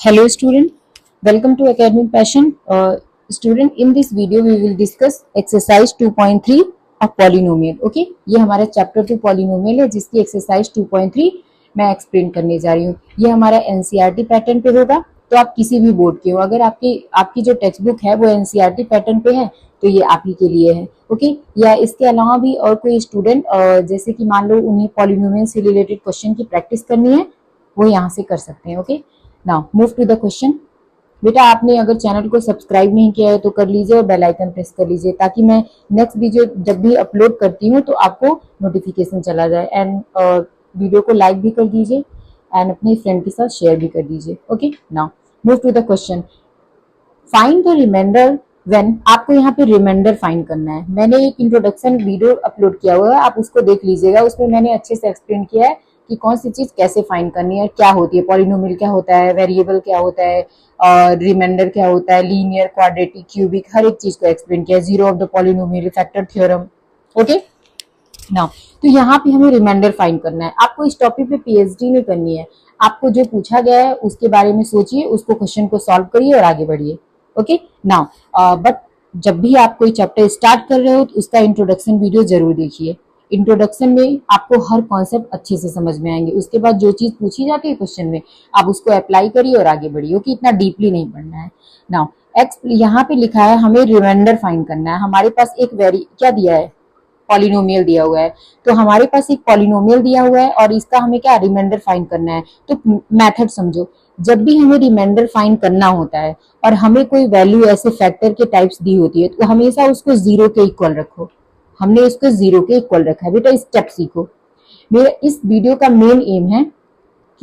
Hello student, welcome to Academic Passion. Student, in this video we will discuss exercise 2.3 of polynomial. Okay, ये हमारा chapter 2 polynomial है जिसकी exercise 2.3 मैं explain करने जा रही हूँ। ये हमारा एनसीईआरटी पैटर्न पे होगा, तो आप किसी भी बोर्ड के हो, अगर आपकी जो टेक्स्ट बुक है वो एनसीईआरटी पैटर्न पे है तो ये आप ही के लिए है। ओके, या इसके अलावा भी और कोई स्टूडेंट जैसे कि मान लो उन्हें पॉलिनोमियल से रिलेटेड क्वेश्चन की प्रैक्टिस करनी है, वो यहाँ से कर सकते हैं। Okay, now move to the question. बेटा आपने अगर चैनल को सब्सक्राइब नहीं किया है तो कर लीजिए और बेल आइकन प्रेस कर लीजिए ताकि मैं नेक्स्ट वीडियो जब भी अपलोड करती हूँ तो आपको नोटिफिकेशन चला जाए। एंड वीडियो को लाइक भी कर दीजिए एंड अपने फ्रेंड के साथ शेयर भी कर दीजिए। Okay, now move to the question. Find the remainder when, आपको यहाँ पे रिमाइंडर फाइंड करना है। मैंने एक इंट्रोडक्शन वीडियो अपलोड किया हुआ है, आप उसको देख लीजिएगा। उसमें मैंने अच्छे से एक्सप्लेन किया है कि कौन सी चीज कैसे फाइंड करनी है, क्या होती है पॉलिनोमियल, क्या होता है वेरिएबल, क्या होता है और रिमाइंडर क्या होता है, लीनियर, क्वाड्रेटिक, क्यूबिक, हर एक चीज को एक्सप्लेन किया है। Zero of the polynomial, factor theorem. Okay, now तो यहाँ पे हमें रिमाइंडर फाइंड करना है। आपको इस टॉपिक पे पीएचडी नहीं करनी है, आपको जो पूछा गया है उसके बारे में सोचिए, उसको क्वेश्चन को सॉल्व करिए और आगे बढ़िए। ओके, नाउ बट जब भी आप कोई चैप्टर स्टार्ट कर रहे हो तो उसका इंट्रोडक्शन वीडियो जरूर देखिए। इंट्रोडक्शन में आपको हर कॉन्सेप्ट अच्छे से समझ में आएंगे। उसके बाद जो चीज पूछी जाती है क्वेश्चन में आप उसको अप्लाई करिए और आगे बढ़िए। ओके, इतना डीपली नहीं पढ़ना है। नाउ एक्स यहाँ पे लिखा है हमें रिमाइंडर फाइंड करना है। हमारे पास एक क्या दिया है, पॉलिनोमियल दिया हुआ है। तो हमारे पास एक पॉलिनोमियल दिया हुआ है और इसका हमें क्या रिमाइंडर फाइंड करना है। तो मेथड समझो, जब भी हमें रिमाइंडर फाइंड करना होता है और हमें कोई वैल्यू ऐसे फैक्टर के टाइप्स दी होती है तो हमेशा उसको जीरो के इक्वल रखो। हमने इसको जीरो के इक्वल रखा है। बेटा स्टेप सीखो। मेरा इस वीडियो का मेन एम है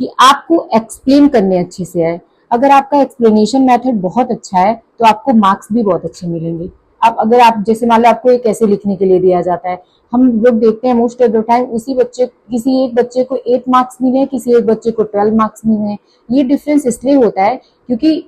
कि आपको एक्सप्लेन करने अच्छे से आए। अगर आपका एक्सप्लेनेशन मेथड बहुत अच्छा है तो आपको मार्क्स भी बहुत अच्छे मिलेंगे। अब अगर आप जैसे मान लो आपको एक ऐसे लिखने के लिए दिया जाता है, हम लोग देखते हैं मोस्ट ऑफ द टाइम किसी एक बच्चे को 8 मार्क्स मिले, किसी एक बच्चे को 12 मार्क्स मिले। ये डिफरेंस इसलिए होता है क्योंकि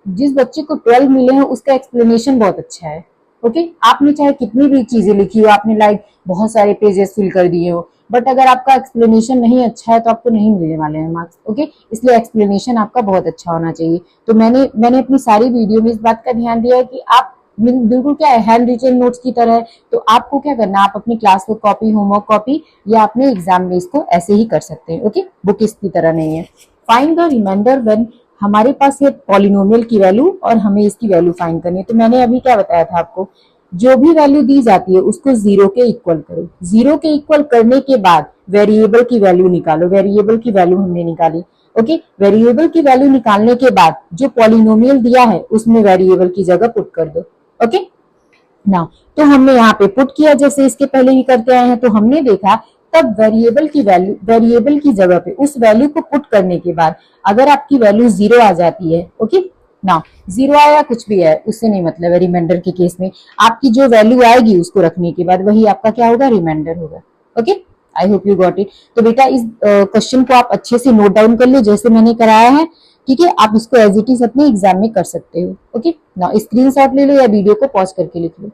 जिस बच्चे को 12 मिले हैं उसका एक्सप्लेनेशन बहुत अच्छा है। ओके, आपने चाहे कितनी भी चीजें लिखी हो, आपने लाइक बहुत सारे पेजेस फिल कर दिए हो, बट अगर आपका एक्सप्लेनेशन नहीं अच्छा है तो आपको नहीं मिलने वाले हैं मार्क्स। ओके, इसलिए एक्सप्लेनेशन आपका बहुत अच्छा होना चाहिए। तो मैंने अपनी सारी वीडियो में इस बात का ध्यान दिया है कि आप बिल्कुल क्या है हैंड रिटन नोट्स की तरह है। तो आपको क्या करना है, आप अपनी class work copy, homework copy या अपने एग्जाम में इसको ऐसे ही कर सकते हैं। ओके, बुक इसकी तरह नहीं है। फाइंड द रिमाइंडर व्हेन, हमारे पास ये पॉलिनोमियल की वैल्यू और हमें इसकी वैल्यू फाइंड करनी है। तो मैंने अभी क्या बताया था आपको, जो भी वैल्यू दी जाती है उसको जीरो के इक्वल करो। जीरो के इक्वल करने के बाद वेरिएबल की वैल्यू निकालो। वेरिएबल की वैल्यू हमने निकाली। ओके, वेरिएबल की वैल्यू निकालने के बाद जो पॉलिनोमियल दिया है उसमें वेरिएबल की जगह पुट कर दो। ओके, ना तो हमने यहाँ पे पुट किया जैसे इसके पहले ही करते आए हैं। तो हमने देखा तब वेरिएबल की जगह पे उस वैल्यू को पुट करने के बाद अगर आपकी वैल्यू जीरो आ जाती है, ओके ना, जीरो आया कुछ भी है उससे नहीं मतलब है। रिमाइंडर के केस में आपकी जो वैल्यू आएगी उसको रखने के बाद वही आपका क्या होगा, रिमाइंडर होगा। Okay, I hope you got it. तो बेटा इस क्वेश्चन को आप अच्छे से नोट डाउन कर लो जैसे मैंने कराया है। ठीक है, आप इसको एज इट इज अपने एग्जाम में कर सकते हो। ओके, ना स्क्रीनशॉट ले लो या वीडियो को पॉज करके लिख लो।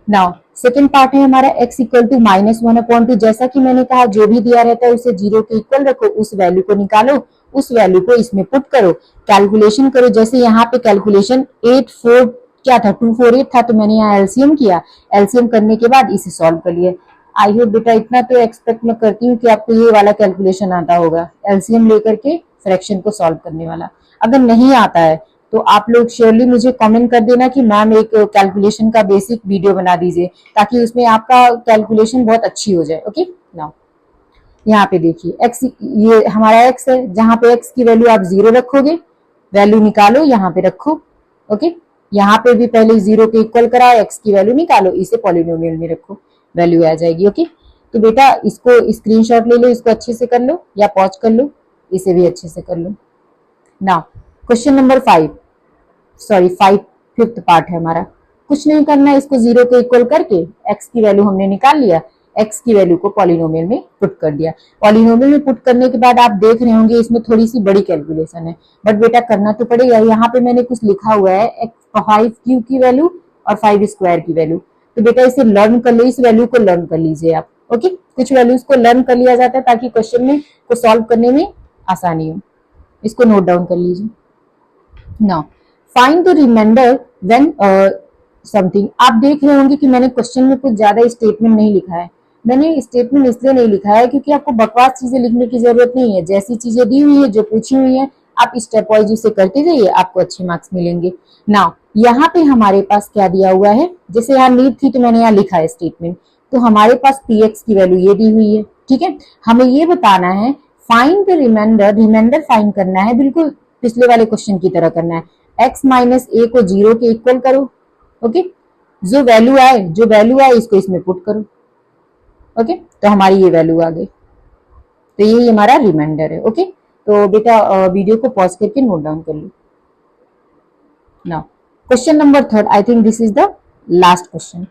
नाउ सेकेंड पार्ट है हमारा x इक्वल टू -1/2। जैसा कि मैंने कहा जो भी दिया रहता है उसे जीरो के इक्वल रखो, उस वैल्यू को निकालो, उस वैल्यू को इसमें पुट करो, कैलकुलेशन करो। जैसे यहाँ पे कैलकुलेशन 8 4 क्या था, 248 था, तो मैंने यहाँ एलसीएम किया। एलसीएम करने के बाद इसे सॉल्व कर लिया। आई होप बेटा इतना तो एक्सपेक्ट मैं करती हूँ कि आपको ये वाला कैलकुलेशन आता होगा, एलसीएम लेकर के फ्रैक्शन को सॉल्व करने वाला। अगर नहीं आता है तो आप लोग श्योरली मुझे कमेंट कर देना कि मैम एक कैलकुलेशन का बेसिक वीडियो बना दीजिए ताकि उसमें आपका कैलकुलेशन बहुत अच्छी हो जाए। ओके, नाउ यहाँ पे देखिए x, ये हमारा x है, जहां पे x की वैल्यू आप जीरो रखोगे, वैल्यू निकालो यहाँ पे रखो। ओके, यहाँ पे भी पहले जीरो के इक्वल कराओ, x की वैल्यू निकालो, इसे पॉलिनोमियल में रखो, वैल्यू आ जाएगी। ओके, तो बेटा इसको स्क्रीनशॉट ले लो, इसको अच्छे से कर लो या पॉज कर लो, इसे भी अच्छे से कर लो। Now question number 5th part है हमारा। कुछ नहीं करना है, इसको जीरो के इक्वल करके x की वैल्यू हमने निकाल लिया, x की वैल्यू को पॉलिनोमियल में पुट कर दिया। पॉलिनोमियल में पुट करने के बाद आप देख रहे होंगे इसमें थोड़ी सी बड़ी कैलकुलेशन है, बट बेटा करना तो पड़ेगा। यहाँ पे मैंने कुछ लिखा हुआ है 5 की वैल्यू और 5 स्क्वायर की वैल्यू। तो बेटा इसे लर्न कर लो, इस वैल्यू को लर्न कर लीजिए आप। ओके, कुछ वैल्यूज को लर्न कर लिया जाता है ताकि क्वेश्चन में को सॉल्व करने में आसानी हो। इसको नोट डाउन कर लीजिए। Now find the remainder when something. आप देख रहे होंगे कि मैंने क्वेश्चन में कुछ ज्यादा स्टेटमेंट नहीं लिखा है। मैंने स्टेटमेंट इसलिए नहीं लिखा है क्योंकि आपको बकवास चीजें लिखने की जरूरत नहीं है। जैसी चीजें दी हुई है, जो पूछी हुई है, आप स्टेप वाइज उसे करते जाइए, आपको अच्छे मार्क्स मिलेंगे। नाउ यहाँ पे हमारे पास क्या दिया हुआ है, जैसे यहाँ नीड थी तो मैंने यहाँ लिखा है स्टेटमेंट। तो हमारे पास पी एक्स की वैल्यू ये दी हुई है, ठीक है। हमें ये बताना है find the remainder, remainder find करना है, बिल्कुल पिछले वाले क्वेश्चन की तरह करना है। एक्स माइनस ए को 0 के इक्वल करो, ओके। जो वैल्यू आए इसको इसमें पुट करो, ओके। तो हमारी ये वैल्यू आ गई, तो ये हमारा रिमाइंडर है, ओके। तो बेटा वीडियो को पॉज करके नोट डाउन कर लो। Now question number 3, I think this is the last question.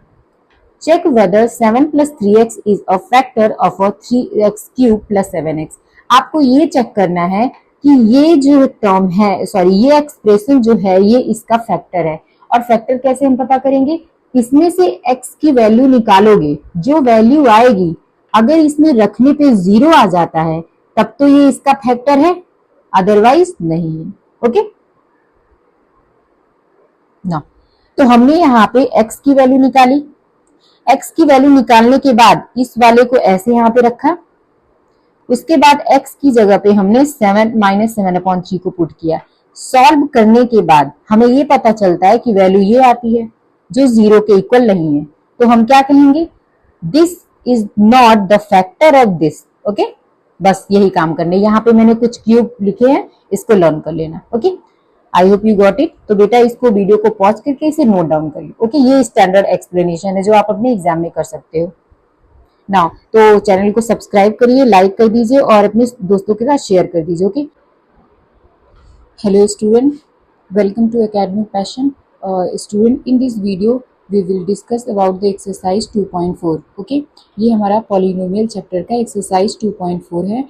Check whether 7 plus 3x is a factor of a 3x cube plus 7x। आपको ये चेक करना है कि ये जो टर्म है, सॉरी ये एक्सप्रेशन जो है ये इसका फैक्टर है। और फैक्टर कैसे हम पता करेंगे, इसमें से x की वैल्यू निकालोगे, जो वैल्यू आएगी अगर इसमें रखने पे 0 आ जाता है तब तो ये इसका फैक्टर है, अदरवाइज नहीं है, ओके ना। तो हमने यहाँ पे x की वैल्यू निकाली। x की वैल्यू निकालने के बाद इस वाले को ऐसे यहाँ पे रखा, उसके बाद x की जगह पे हमने 7 माइनस 7/3 को पुट किया। सॉल्व करने के बाद हमें ये पता चलता है कि वैल्यू ये आती है जो 0 के इक्वल नहीं है। तो हम क्या कहेंगे, this is not the factor of this, okay. बस यही काम करने, यहाँ पे मैंने कुछ क्यूब लिखे हैं, इसको लर्न कर लेना, okay. I hope you got it. तो बेटा इसको वीडियो को पॉज करके इसे नोट डाउन कर लो, ओके। ये स्टैंडर्ड एक्सप्लेनेशन है जो आप अपने एग्जाम में कर सकते हो। नाउ तो चैनल को सब्सक्राइब करिए, लाइक कर दीजिए और अपने दोस्तों के साथ शेयर कर दीजिए, okay. Hello student, welcome to Academic Passion. Student, in this video we will discuss about the exercise 2.4, okay. ये हमारा पॉलिनोमियल चैप्टर का एक्सरसाइज 2.4 है,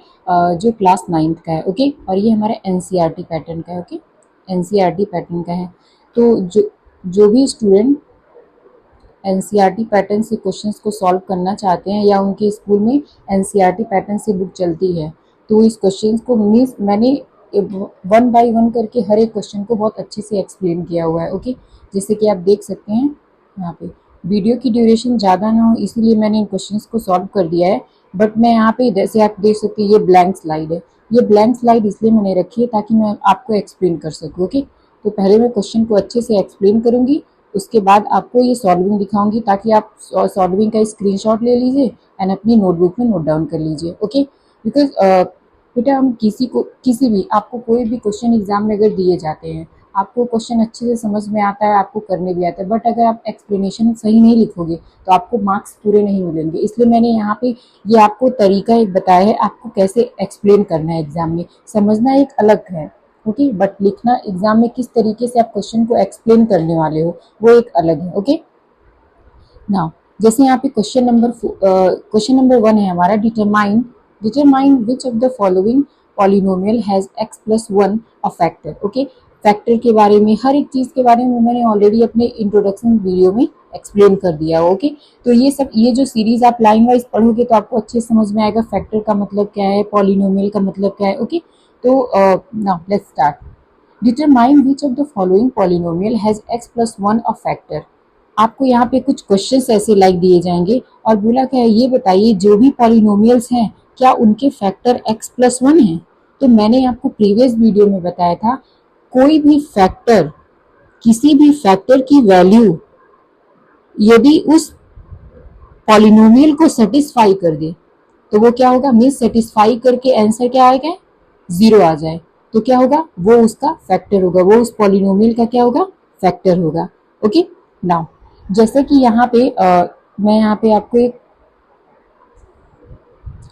जो क्लास 9th का है, ओके। और ये हमारा एनसीईआरटी पैटर्न का है, ओके। एनसीईआरटी पैटर्न का है। तो जो भी स्टूडेंट एनसीईआरटी पैटर्न से क्वेश्चंस को सॉल्व करना चाहते हैं या उनके स्कूल में एनसीईआरटी पैटर्न से बुक चलती है, तो इस क्वेश्चंस को मीन्स मैंने 1 बाय 1 करके हर एक क्वेश्चन को बहुत अच्छे से एक्सप्लेन किया हुआ है, ओके। जैसे कि आप देख सकते हैं यहाँ पे वीडियो की ड्यूरेशन ज़्यादा ना हो इसलिए मैंने इन क्वेश्चंस को सॉल्व कर दिया है। बट मैं यहाँ पे जैसे आप देख सकते हैं ये ब्लैंक स्लाइड है, ये ब्लैंक स्लाइड इसलिए मैंने रखी है ताकि मैं आपको एक्सप्लेन कर सकूँ, ओके। तो पहले मैं क्वेश्चन को अच्छे से एक्सप्लेन करूँगी, उसके बाद आपको ये सॉल्विंग दिखाऊंगी ताकि आप सॉल्विंग का स्क्रीनशॉट ले लीजिए एंड अपनी नोटबुक में नोट डाउन कर लीजिए, ओके। बिकॉज बेटा हम किसी भी आपको कोई भी क्वेश्चन एग्जाम में अगर दिए जाते हैं, आपको क्वेश्चन अच्छे से समझ में आता है, आपको करने भी आता है, बट अगर आप एक्सप्लेनेशन सही नहीं लिखोगे तो आपको मार्क्स पूरे नहीं मिलेंगे। इसलिए मैंने यहाँ पे ये आपको तरीका एक बताया है, आपको कैसे एक्सप्लेन करना है एग्जाम में। समझना एक अलग है, ओके, बट लिखना एग्जाम में किस तरीके से आप क्वेश्चन को एक्सप्लेन करने वाले हो वो एक अलग है, ओके। नाउ जैसे यहाँ पे क्वेश्चन नंबर 1 है हमारा, determine which of the following polynomial has x plus 1 a factor, okay. Factor के बारे में, हर एक चीज के बारे में मैंने ऑलरेडी अपने इंट्रोडक्शन वीडियो में एक्सप्लेन कर दिया, ओके। तो ये जो सीरीज आप लाइन वाइज पढ़ोगे तो आपको अच्छे समझ में आएगा फैक्टर का मतलब क्या है, पॉलिनोमियल का मतलब क्या है, ओके। तो now let's start. Determine which of the following polynomial has x plus 1 a factor. आपको यहाँ पे कुछ क्वेश्चंस ऐसे लाइक दिए जाएंगे और बोला क्या है, ये बताइए जो भी पॉलिनोमियल्स हैं क्या उनके फैक्टर x plus 1 है। तो मैंने आपको प्रीवियस वीडियो में बताया था, कोई भी फैक्टर, किसी भी फैक्टर की वैल्यू यदि उस पॉलिनोमियल को सेटिस्फाई कर दे तो वो क्या होगा, मीन्स सेटिस्फाई करके आंसर क्या आएगा, 0 आ जाए तो क्या होगा, वो उसका फैक्टर होगा, वो उस पॉलिनोमियल का क्या होगा, फैक्टर होगा, ओके। नाउ जैसे कि यहाँ पे मैं यहाँ पे आपको एक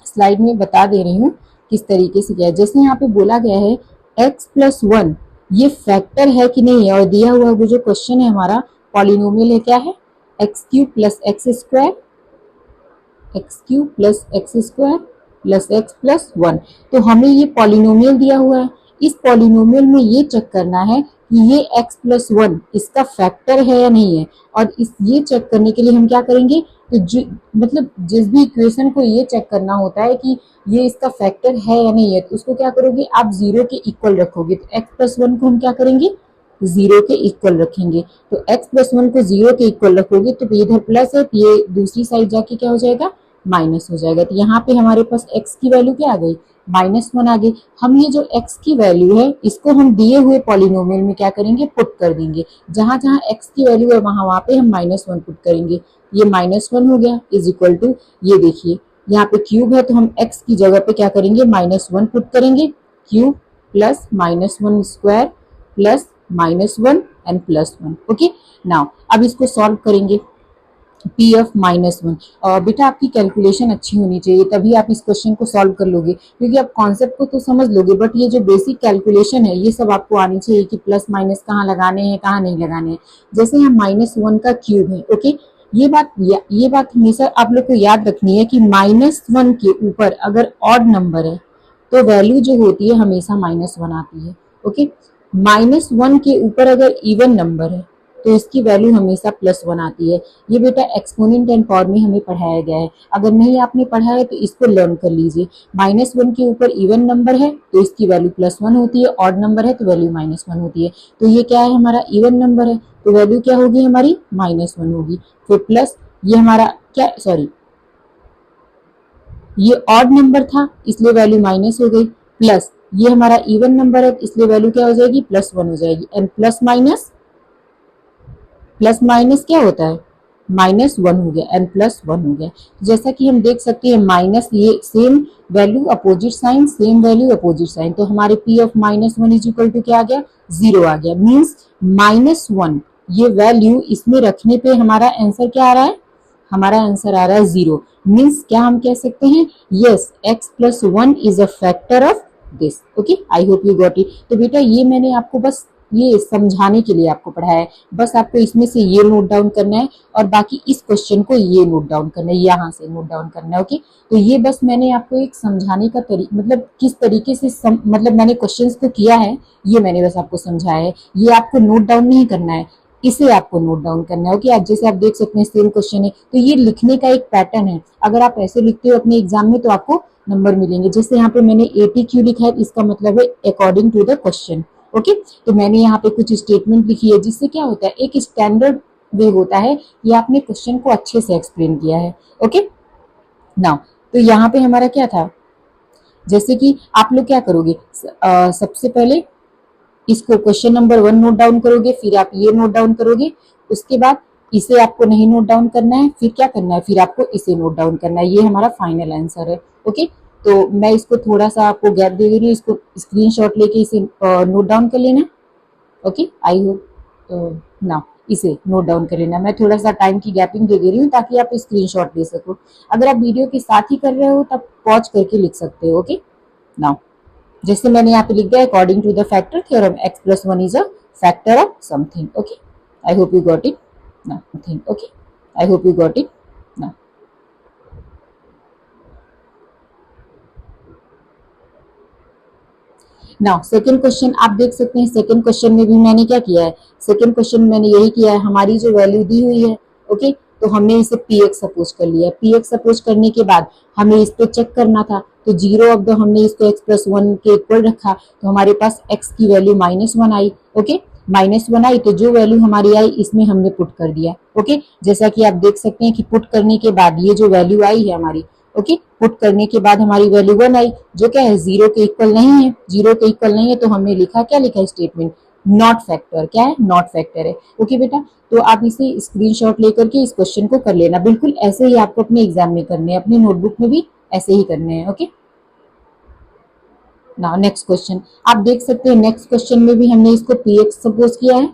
स्लाइड में बता दे रही हूँ किस तरीके से क्या है। जैसे यहाँ पे बोला गया है x plus 1 ये फैक्टर है कि नहीं है, और दिया हुआ वो जो क्वेश्चन है हमारा पॉलिनोमियल है क्या है, x cube plus x square plus x plus 1। तो हमें ये पॉलिनोमियल दिया हुआ है, इस पॉलिनोमियल में ये चेक करना है कि ये x प्लस 1 इसका फैक्टर है या नहीं है। और ये चेक करने के लिए हम क्या करेंगे, तो मतलब जिस भी इक्वेशन को ये चेक करना होता है कि ये इसका फैक्टर है या नहीं है, तो उसको क्या करोगे आप 0 के इक्वल रखोगे। तो x प्लस 1 को हम क्या करेंगे, जीरो के इक्वल रखेंगे। तो x प्लस 1 को जीरो के इक्वल रखोगे तो इधर प्लस है, ये दूसरी साइड जाके क्या हो जाएगा, माइनस हो जाएगा। तो यहाँ पे हमारे पास x की वैल्यू क्या आ गई, -1 आ गई। हम ये जो x की वैल्यू है इसको हम दिए हुए पॉलिनोमियल में क्या करेंगे, पुट कर देंगे। जहां जहां x की वैल्यू है वहां वहां पे हम -1 पुट करेंगे। ये -1 हो गया इज इक्वल टू, ये देखिए यहाँ पे क्यूब है तो हम x की जगह पे क्या करेंगे, -1 पुट करेंगे। Cube plus -1 square plus -1 and +1। Okay, now अब इसको सॉल्व करेंगे। पी ऑफ -1, और बेटा आपकी कैलकुलेशन अच्छी होनी चाहिए तभी आप इस क्वेश्चन को सॉल्व कर लोगे, क्योंकि आप कॉन्सेप्ट को तो समझ लोगे बट ये जो बेसिक कैलकुलेशन है ये सब आपको आनी चाहिए कि प्लस माइनस कहाँ लगाने हैं कहाँ नहीं लगाने हैं। जैसे यहाँ -1 का क्यूब है, ओके, ये बात हमेशा आप लोग को याद रखनी है कि -1 के ऊपर अगर ऑड नंबर है तो वैल्यू जो होती है हमेशा -1 आती है। ओके, -1 के ऊपर अगर इवन नंबर है तो इसकी वैल्यू हमेशा +1 आती है। ये बेटा एक्सपोनेंट एंड पावर में हमें पढ़ाया गया है, अगर नहीं आपने पढ़ा है तो इसको लर्न कर लीजिए। -1 के ऊपर इवन नंबर है तो इसकी वैल्यू +1 होती है, ऑड नंबर है तो वैल्यू -1 होती है। तो ये क्या है, हमारा इवन नंबर है तो वैल्यू क्या होगी हमारी, -1 होगी। फिर प्लस ये हमारा क्या, सॉरी ये ऑड नंबर था इसलिए वैल्यू माइनस हो गई, प्लस ये हमारा इवन नंबर है इसलिए वैल्यू क्या हो जाएगी, +1 हो जाएगी। एंड प्लस माइनस क्या होता है, -1 हो गया एंड +1 हो गया। जैसा कि हम देख सकते हैं माइनस, ये same value opposite sign, same value opposite sign, तो हमारे P of -1 is equal to क्या आ गया, 0 आ गया। मीन्स -1 ये वैल्यू इसमें रखने पे हमारा आंसर क्या आ रहा है, हमारा आंसर आ रहा है 0। मीन्स क्या हम कह सकते हैं, yes x plus 1 is a factor of this. Okay, I hope you got it. तो बेटा ये मैंने आपको बस ये समझाने के लिए आपको पढ़ाया है, बस आपको इसमें से ये नोट डाउन करना है और बाकी इस क्वेश्चन को ये नोट डाउन करना है, यहाँ से नोट डाउन करना है। ओके, तो ये बस मैंने आपको एक समझाने का मतलब किस तरीके से मतलब मैंने क्वेश्चंस को किया है ये मैंने बस आपको समझाया है। ये आपको नोट डाउन नहीं करना है, इसे आपको नोट डाउन करना है। ओके, आज जैसे आप देख सकते हैं सेम क्वेश्चन है तो ये लिखने का एक पैटर्न है, अगर आप ऐसे लिखते हो अपने एग्जाम में तो आपको नंबर मिलेंगे। जैसे यहाँ पे मैंने 80 क्यों लिखा है, इसका मतलब है according to the question. Okay, तो मैंने यहाँ पे कुछ स्टेटमेंट लिखी है जिससे क्या होता है, एक स्टैंडर्ड वे होता है, ये आपने क्वेश्चन को अच्छे से एक्सप्लेन किया है। ओके, नाउ तो यहाँ पे हमारा क्या था, जैसे कि आप लोग क्या करोगे, सबसे पहले इसको क्वेश्चन नंबर 1 नोट डाउन करोगे, फिर आप ये नोट डाउन करोगे, उसके बाद इसे आपको नहीं नोट डाउन करना है, फिर क्या करना है, फिर आपको इसे नोट डाउन करना है। ये हमारा फाइनल आंसर है। ओके, तो मैं इसको थोड़ा सा आपको गैप दे रही हूँ, इसको स्क्रीनशॉट लेके इसे नोट डाउन कर लेना। ओके, आई होप ना इसे नोट डाउन कर लेना। मैं थोड़ा सा टाइम की गैपिंग दे रही हूँ ताकि आप स्क्रीनशॉट ले सको। अगर आप वीडियो के साथ ही कर रहे हो तब पॉज करके लिख सकते हो। ओके, नाउ जैसे मैंने यहाँ पे लिख दिया, according to the factor theorem x plus 1 is a factor of something. Okay, I hope you got it ना, okay, I hope you got it ना। नाउ सेकंड क्वेश्चन आप देख सकते हैं, सेकंड क्वेश्चन में भी मैंने क्या किया है, सेकंड क्वेश्चन में मैंने यही किया है, हमारी जो वैल्यू दी हुई है, ओके, तो हमने इसे px सपोज कर लिया है। px सपोज करने के बाद हमें इस पे चेक करना था, तो 0 ऑफ द हमने इसको x प्लस 1 के इक्वल रखा, तो हमारे पास x की वैल्यू -1 आई। ओके, -1 आई तो जो वैल्यू हमारी आई इसमें हमने पुट कर दिया। ओके, जैसा कि आप देख सकते हैं कि पुट करने के बाद ये जो वैल्यू आई है हमारी, ओके, पुट करने के बाद हमारी वैल्यू 1 आई, जो क्या है 0 के इक्वल नहीं है, 0 के इक्वल नहीं है तो हमने लिखा, क्या लिखा है स्टेटमेंट, नॉट फैक्टर, क्या है, नॉट फैक्टर है। ओके बेटा, तो आप इसे स्क्रीनशॉट लेकर के इस क्वेश्चन को कर लेना, बिल्कुल ऐसे ही आपको अपने एग्जाम में करने हैं, अपनी नोटबुक में भी ऐसे ही करने हैं। ओके, नाउ नेक्स्ट क्वेश्चन आप देख सकते हैं, नेक्स्ट क्वेश्चन में भी हमने इसको px सपोज किया है,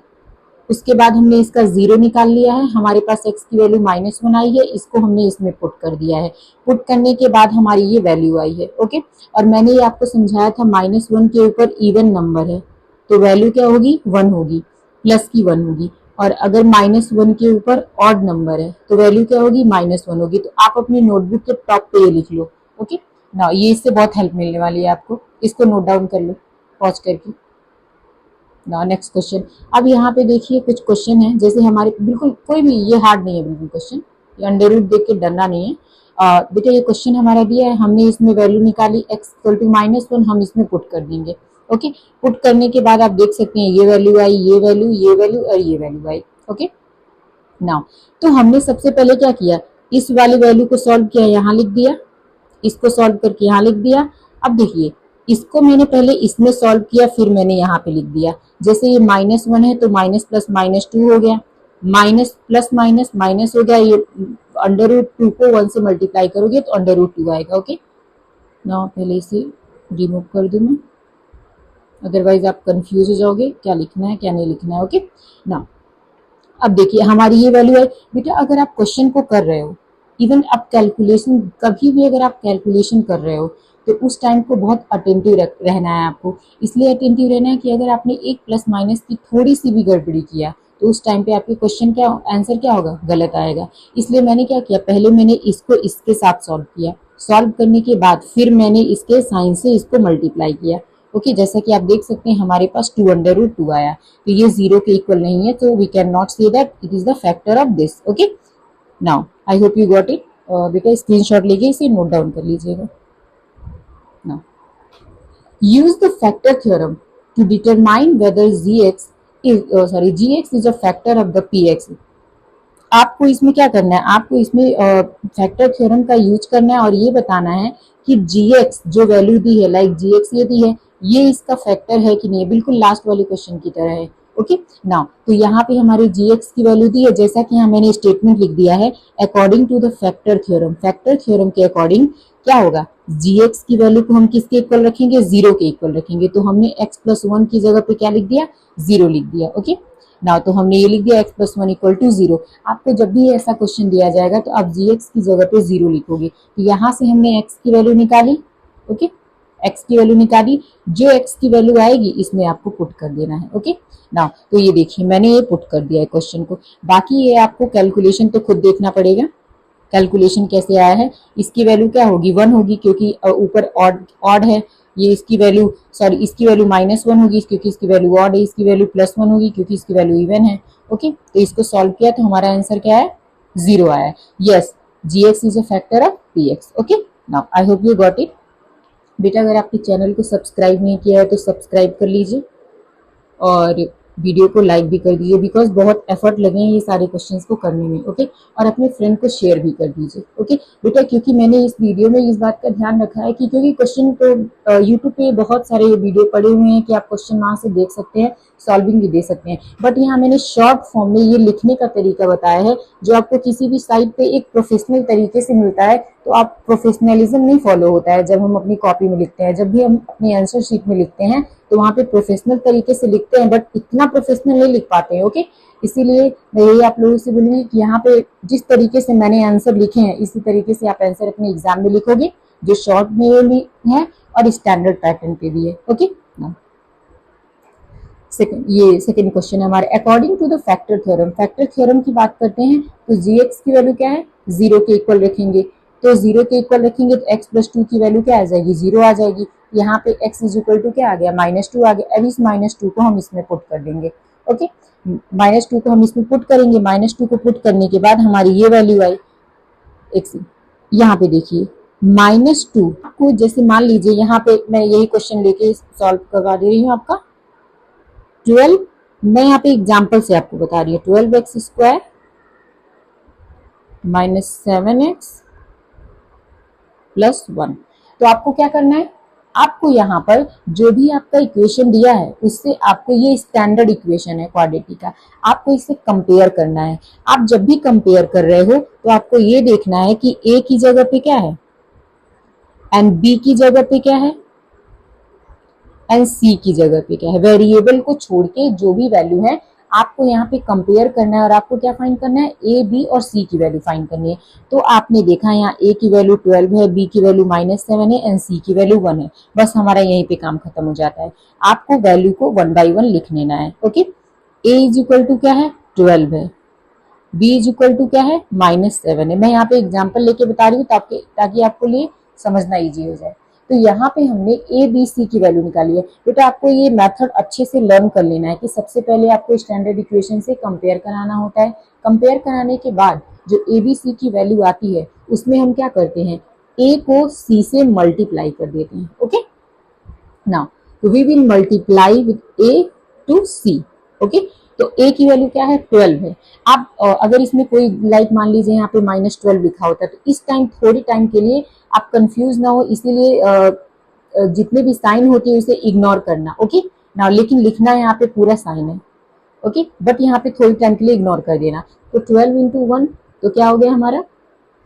उसके बाद हमने इसका 0 निकाल लिया है, हमारे पास x की वैल्यू -1 आई है, इसको हमने इसमें पुट कर दिया है। पुट करने के बाद हमारी ये वैल्यू आई है। ओके, और मैंने ये आपको समझाया था -1 के ऊपर इवन नंबर है तो वैल्यू क्या होगी, 1 होगी, प्लस की 1 होगी, और अगर -1 के ऊपर ऑड नंबर है तो वैल्यू क्या होगी, -1 होगी। तो आप अपनी नोटबुक के टॉप पे ये लिख लो। ओके, ना ये इससे बहुत हेल्प मिलने वाली है आपको, इसको नोट डाउन कर लो पॉज करके। ना नेक्स्ट क्वेश्चन, अब यहाँ पे देखिए कुछ क्वेश्चन है, जैसे हमारे बिल्कुल कोई भी, ये हार्ड नहीं है बिल्कुल क्वेश्चन, ये अंडर रूट देख के डरना नहीं है। बेटा ये क्वेश्चन हमारा दिया है, हमने इसमें वैल्यू निकाली x इक्वल टू -1, हम इसमें पुट कर देंगे। ओके, पुट करने के बाद आप देख सकते हैं ये वैल्यू आई, ये वैल्यू, ये वैल्यू और ये वैल्यू आई। ओके, नाउ तो हमने सबसे पहले क्या किया, इस वाली वैल्यू को सॉल्व किया, यहाँ लिख दिया, इसको सॉल्व करके यहाँ लिख दिया। अब देखिए इसको मैंने पहले इसमें सॉल्व किया, फिर मैंने यहाँ पे लिख दिया। जैसे ये -1 है तो माइनस प्लस -2 हो गया, माइनस प्लस माइनस माइनस हो गया, ये √2 को 1 से मल्टीप्लाई करोगे तो √2 आएगा। ओके, ना पहले इसे रिमूव कर दूं मैं, अदरवाइज आप कंफ्यूज हो जाओगे क्या लिखना है क्या नहीं लिखना है। ओके, ना अब देखिए हमारी ये वैल्यू है। बेटा अगर आप क्वेश्चन को कर रहे हो, इवन आप कैलकुलेशन, कभी भी अगर आप कैलकुलेशन कर रहे हो तो उस टाइम को बहुत अटेंटिव रहना है आपको। इसलिए अटेंटिव रहना है कि अगर आपने एक प्लस माइनस की थोड़ी सी भी गड़बड़ी किया तो उस टाइम पे आपके क्वेश्चन क्या आंसर क्या होगा, गलत आएगा। इसलिए मैंने क्या किया, पहले मैंने इसको इसके साथ सॉल्व किया, सॉल्व करने के बाद फिर मैंने इसके साइन से इसको मल्टीप्लाई किया। ओके, जैसा कि आप देख सकते हैं हमारे पास 2√2 आया, तो ये 0 के इक्वल नहीं है, तो we can not say that it is the factor of this. Okay, now I hope you got it. बेटा स्क्रीनशॉट लेके इसे नोट डाउन कर लीजिएगा। Now use the factor theorem to determine whether gx is a factor of the px। आपको इसमें क्या करना है, आपको इसमें फैक्टर थ्योरम का यूज करना है और ये बताना है कि gx जो वैल्यू दी है, लाइक gx ये दी है, ये इसका फैक्टर है कि नहीं, बिल्कुल लास्ट वाले क्वेश्चन की तरह है। ओके, नाउ तो यहाँ पे हमारे gx की वैल्यू दी है, जैसा कि यहाँ मैंने स्टेटमेंट लिख दिया है, according to the factor theorem. Factor theorem के अकॉर्डिंग क्या होगा, gx की वैल्यू को हम किसके इक्वल रखेंगे, 0 के इक्वल रखेंगे। तो हमने x + 1 की जगह पे क्या लिख दिया, 0 लिख दिया। ओके, ना तो हमने ये लिख दिया x + 1 = 0। आपको जब भी ऐसा क्वेश्चन दिया जाएगा तो आप gx की जगह पे 0 लिखोगे। तो यहाँ से हमने x की वैल्यू निकाली। ओके, x की वैल्यू निकाली, जो x की वैल्यू आएगी इसमें आपको पुट कर देना है। ओके, ना तो ये देखिए मैंने ये पुट कर दिया है क्वेश्चन को। बाकी ये आपको कैलकुलेशन तो खुद देखना पड़ेगा, कैलकुलेशन कैसे आया है। इसकी वैल्यू क्या होगी, 1 होगी, क्योंकि ऊपर ऑड है। ये इसकी वैल्यू इसकी वैल्यू -1 होगी क्योंकि इसकी वैल्यू ऑड है। इसकी वैल्यू +1 होगी क्योंकि इसकी वैल्यू इवन है। ओके, तो इसको सॉल्व किया तो हमारा आंसर क्या है, 0 आया। Yes, gx is a factor of px। Okay, now I hope you got it. बेटा अगर आपके चैनल को सब्सक्राइब नहीं किया है तो सब्सक्राइब कर लीजिए और वीडियो को लाइक भी कर दीजिए, बिकॉज बहुत एफर्ट लगे हैं ये सारे क्वेश्चंस को करने में। ओके, और अपने फ्रेंड को शेयर भी कर दीजिए। ओके बेटा, क्योंकि मैंने इस वीडियो में इस बात का ध्यान रखा है कि क्योंकि क्वेश्चन तो यूट्यूब पे बहुत सारे वीडियो पड़े हुए हैं कि आप क्वेश्चन वहां से देख सकते हैं, सॉल्विंग भी दे सकते हैं, बट यहाँ मैंने शॉर्ट फॉर्म में ये लिखने का तरीका बताया है जो आपको किसी भी साइट पे एक प्रोफेशनल तरीके से मिलता है। तो आप प्रोफेशनलिज्म नहीं फॉलो होता है जब हम अपनी कॉपी में लिखते हैं, जब भी हम अपनी आंसर शीट में लिखते हैं तो वहां पे प्रोफेशनल तरीके से लिखते हैं, बट इतना प्रोफेशनल नहीं लिख पाते हैं। ओके, इसीलिए मैं यही आप लोगों से बोलूंगी कि यहाँ पे जिस तरीके से मैंने आंसर लिखे हैं इसी तरीके से आप आंसर अपने एग्जाम में लिखोगे, जो शॉर्ट में भी है और स्टैंडर्ड पैटर्न पे भी है। ओके, सेकंड क्वेश्चन है हमारे, according to the factor theorem. Factor theorem की बात करते हैं तो gx की वैल्यू क्या है, 0 के इक्वल रखेंगे। तो 0 के इक्वल रखेंगे तो x + 2 की वैल्यू क्या आ जाएगी, 0 आ जाएगी। यहाँ पे x = क्या आ गया, -2 आ गया। अब इस -2 को हम इसमें पुट कर देंगे। ओके, -2 को हम इसमें पुट करेंगे, -2 को पुट करने के बाद हमारी ये वैल्यू आई। यहाँ पे देखिए -2 को, जैसे मान लीजिए यहाँ पे मैं यही क्वेश्चन लेके सॉल्व करवा दे रही हूँ आपका 12, मैं यहाँ पे एग्जाम्पल से आपको बता रही हूँ, 12x² -7x + 1। तो आपको क्या करना है, आपको यहाँ पर जो भी आपका इक्वेशन दिया है उससे आपको, ये स्टैंडर्ड इक्वेशन है क्वाड्रेटिक का, आपको इसे कंपेयर करना है। आप जब भी कंपेयर कर रहे हो तो आपको ये देखना है कि a की जगह पे क्या है एंड b की जगह पे क्या है एंड सी की जगह पे क्या है। वेरिएबल को छोड़ के जो भी वैल्यू है आपको यहाँ पे कंपेयर करना है और आपको क्या फाइंड करना है, ए बी और सी की वैल्यू फाइंड करनी है। तो आपने देखा यहाँ ए की वैल्यू 12 है, बी की वैल्यू -7 है एंड सी की वैल्यू 1 है। बस हमारा यहीं पे काम खत्म हो जाता है। आपको वैल्यू को 1 by 1 लिख लेना है। ओके, ए = क्या है, 12 है, बी = क्या है, -7 है। मैं यहाँ पे एग्जाम्पल लेके बता रही हूँ ताकि आपको लिए समझना ईजी हो जाए। तो यहाँ पे हमने ए बी सी की वैल्यू निकाली है। बेटा आपको ये मेथड अच्छे से लर्न कर लेना है कि सबसे पहले आपको स्टैंडर्ड इक्वेशन से कंपेयर कराना होता है। कंपेयर कराने के बाद जो ए बी सी की वैल्यू आती है उसमें हम क्या करते हैं, ए को सी से मल्टीप्लाई कर देते हैं। ओके ना, तो we will multiply with a to c. Okay, तो ए की वैल्यू क्या है 12 है। आप अगर इसमें कोई लाइक मान लीजिए यहाँ पे -12 लिखा होता है तो इस टाइम थोड़ी टाइम के लिए आप कंफ्यूज ना हो, इसीलिए जितने भी साइन होती है उसे इग्नोर करना। ओके ना, लेकिन लिखना यहाँ पे पूरा साइन है। ओके, बट यहाँ पे थोड़ी टाइम के लिए इग्नोर कर देना। तो 12 इंटू 1 तो क्या हो गया हमारा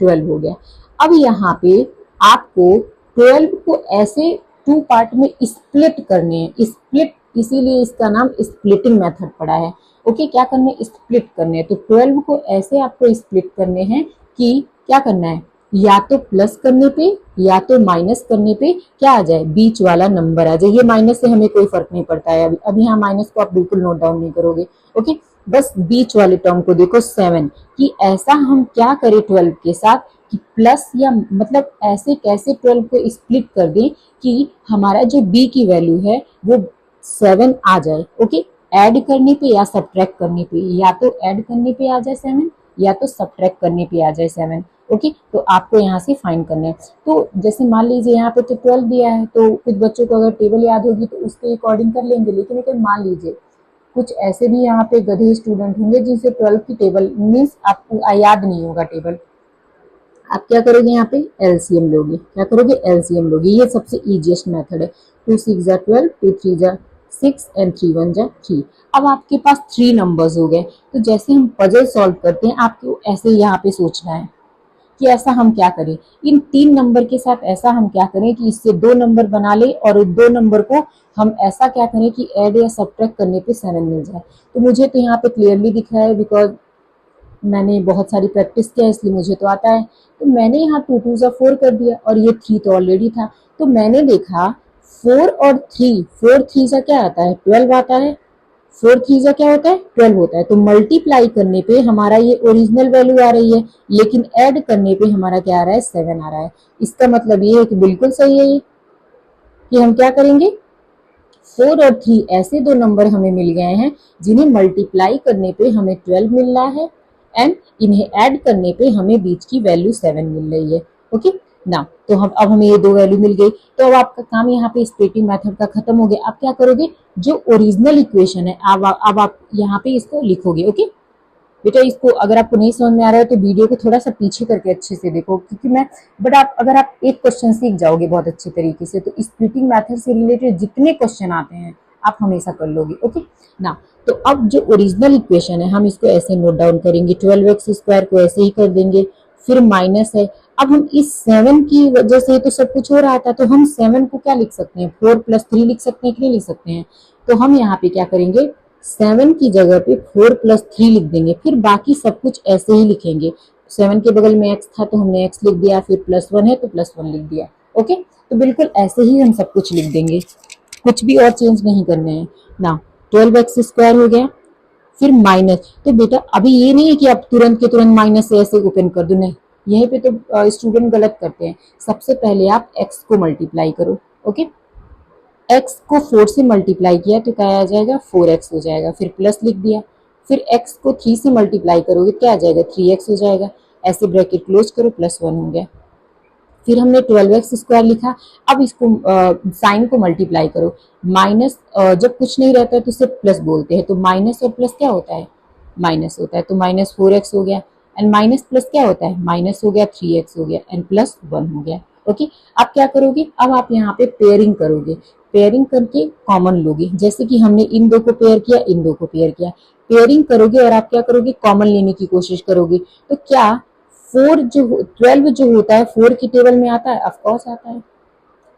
12 हो गया। अब यहाँ पे आपको 12 को ऐसे 2 पार्ट में स्प्लिट करने हैं, स्प्लिट, इसीलिए इसका नाम स्प्लिटिंग मेथड पड़ा है। ओके, क्या करने, स्प्लिट करने हैं। तो 12 को ऐसे आपको स्प्लिट करने हैं कि क्या करना है, या तो प्लस करने पे या तो माइनस करने पे क्या आ जाए, बीच वाला नंबर आ जाए। ये माइनस से हमें कोई फर्क नहीं पड़ता है, अभी यहाँ माइनस को आप बिल्कुल नोट डाउन नहीं करोगे। ओके, बस बीच वाले टर्म को देखो 7 कि ऐसा हम क्या करें 12 के साथ कि प्लस या मतलब ऐसे कैसे 12 को स्प्लिट कर दें कि हमारा जो b की वैल्यू है वो 7 आ जाए। ओके, ऐड करने पे या सब्ट्रैक्ट करने पे, या तो ऐड करने पे आ जाए 7 या तो सब्ट्रैक्ट करने पे आ जाए 7। ओके, तो आपको यहाँ से फाइंड करना है। तो जैसे मान लीजिए यहाँ पे तो 12 दिया है, तो कुछ बच्चों को अगर टेबल याद होगी तो उसके अकॉर्डिंग कर लेंगे। लेकिन अगर मान लीजिए कुछ ऐसे भी यहाँ पे गधे स्टूडेंट होंगे जिनसे 12 की टेबल मीन्स आपको याद नहीं होगा टेबल, आप क्या करोगे, यहाँ पे एलसीएम लोगे। क्या करोगे, एलसीएम लोगे। ये सबसे इजीएस्ट मेथड है। 2 6 जा 12, 2 3 जा 6 एंड 3 1 जा 3। अब आपके पास 3 नंबर्स हो गए। तो जैसे हम पजल सॉल्व करते हैं आपको ऐसे यहाँ पे सोचना है कि ऐसा हम क्या करें, इन 3 नंबर के साथ ऐसा हम क्या करें कि इससे 2 नंबर बना ले और 2 नंबर को हम ऐसा क्या करें कि ऐड या सब्ट्रैक्ट करने पे 7 मिल जाए। तो मुझे तो यहाँ पे क्लियरली दिख रहा है बिकॉज मैंने बहुत सारी प्रैक्टिस किया इसलिए मुझे तो आता है। तो मैंने यहाँ 2 2 जा 4 कर दिया और ये 3 तो ऑलरेडी था। तो मैंने देखा 4 और 3, 4 3 जा क्या आता है 12 आता है। 4 3 जा क्या होता है 12 होता है। तो मल्टीप्लाई करने पे हमारा ये ओरिजिनल वैल्यू आ रही है, लेकिन ऐड करने पे हमारा क्या आ रहा है 7 आ रहा है। इसका मतलब ये है कि बिल्कुल सही है ये कि हम क्या करेंगे 4 और 3 ऐसे 2 नंबर हमें मिल गए हैं जिन्हें मल्टीप्लाई करने पे हमें 12 मिल रहा है एंड इन्हें ऐड करने पे हमें बीच की वैल्यू 7 मिल रही है। ओके ना, तो हम अब हमें ये 2 वैल्यू मिल गई। तो अब आपका काम यहाँ पे स्प्लिटिंग मेथड का खत्म हो गया। अब क्या करोगे, जो ओरिजिनल इक्वेशन है अब आप यहाँ पे इसको लिखोगे। ओके बेटा, इसको अगर आपको नहीं समझ में आ रहा है तो वीडियो को थोड़ा सा पीछे करके अच्छे से देखो, क्योंकि मैं बट आप अगर आप एक क्वेश्चन सीख जाओगे बहुत अच्छे तरीके से तो स्प्लिटिंग मेथड से रिलेटेड जितने क्वेश्चन आते हैं आप हमेशा कर लोगे। ओके ना, तो अब जो ओरिजिनल इक्वेशन है हम इसको ऐसे नोट डाउन करेंगे। 12x² को ऐसे ही कर देंगे, फिर माइनस है। अब हम इस 7 की वजह से तो सब कुछ हो रहा था, तो हम 7 को क्या लिख सकते हैं 4 + 3 लिख सकते हैं कि नहीं लिख सकते हैं। तो हम यहाँ पे क्या करेंगे 7 की जगह पे 4 + 3 लिख देंगे, फिर बाकी सब कुछ ऐसे ही लिखेंगे। 7 के बगल में x था तो हमने x लिख दिया, फिर +1 है तो +1 लिख दिया। ओके, तो बिल्कुल ऐसे ही हम सब कुछ लिख देंगे, कुछ भी और चेंज नहीं करने हैं ना। 12x² हो गया, फिर माइनस। तो बेटा अभी ये नहीं है कि आप तुरंत के तुरंत माइनस से ऐसे ओपन कर दो, नहीं, यहीं पे तो स्टूडेंट गलत करते हैं। सबसे पहले आप x को मल्टीप्लाई करो। ओके, x को 4 से मल्टीप्लाई किया तो क्या आ जाएगा 4x हो जाएगा, फिर प्लस लिख दिया। फिर x को 3 से मल्टीप्लाई करोगे क्या आ जाएगा 3x हो जाएगा, ऐसे ब्रैकेट क्लोज करो, +1 हो गया। फिर हमने 12x² लिखा। अब इसको साइन को मल्टीप्लाई करो। माइनस जब कुछ नहीं रहता है तो उसे प्लस बोलते हैं, तो माइनस और प्लस क्या होता है माइनस होता है। तो -4x हो गया एंड माइनस प्लस क्या होता है माइनस हो गया, 3x हो गया एंड +1 हो गया। ओके, अब क्या करोगे, अब आप यहाँ पे पेयरिंग करोगे। पेयरिंग करके कॉमन लोगे, जैसे कि हमने इन 2 को पेयर किया, इन 2 को पेयर किया। पेयरिंग करोगे और आप क्या करोगे कॉमन लेने की कोशिश करोगे। तो क्या 12 जो होता है 4 की टेबल में आता है, ऑफ कोर्स आता है।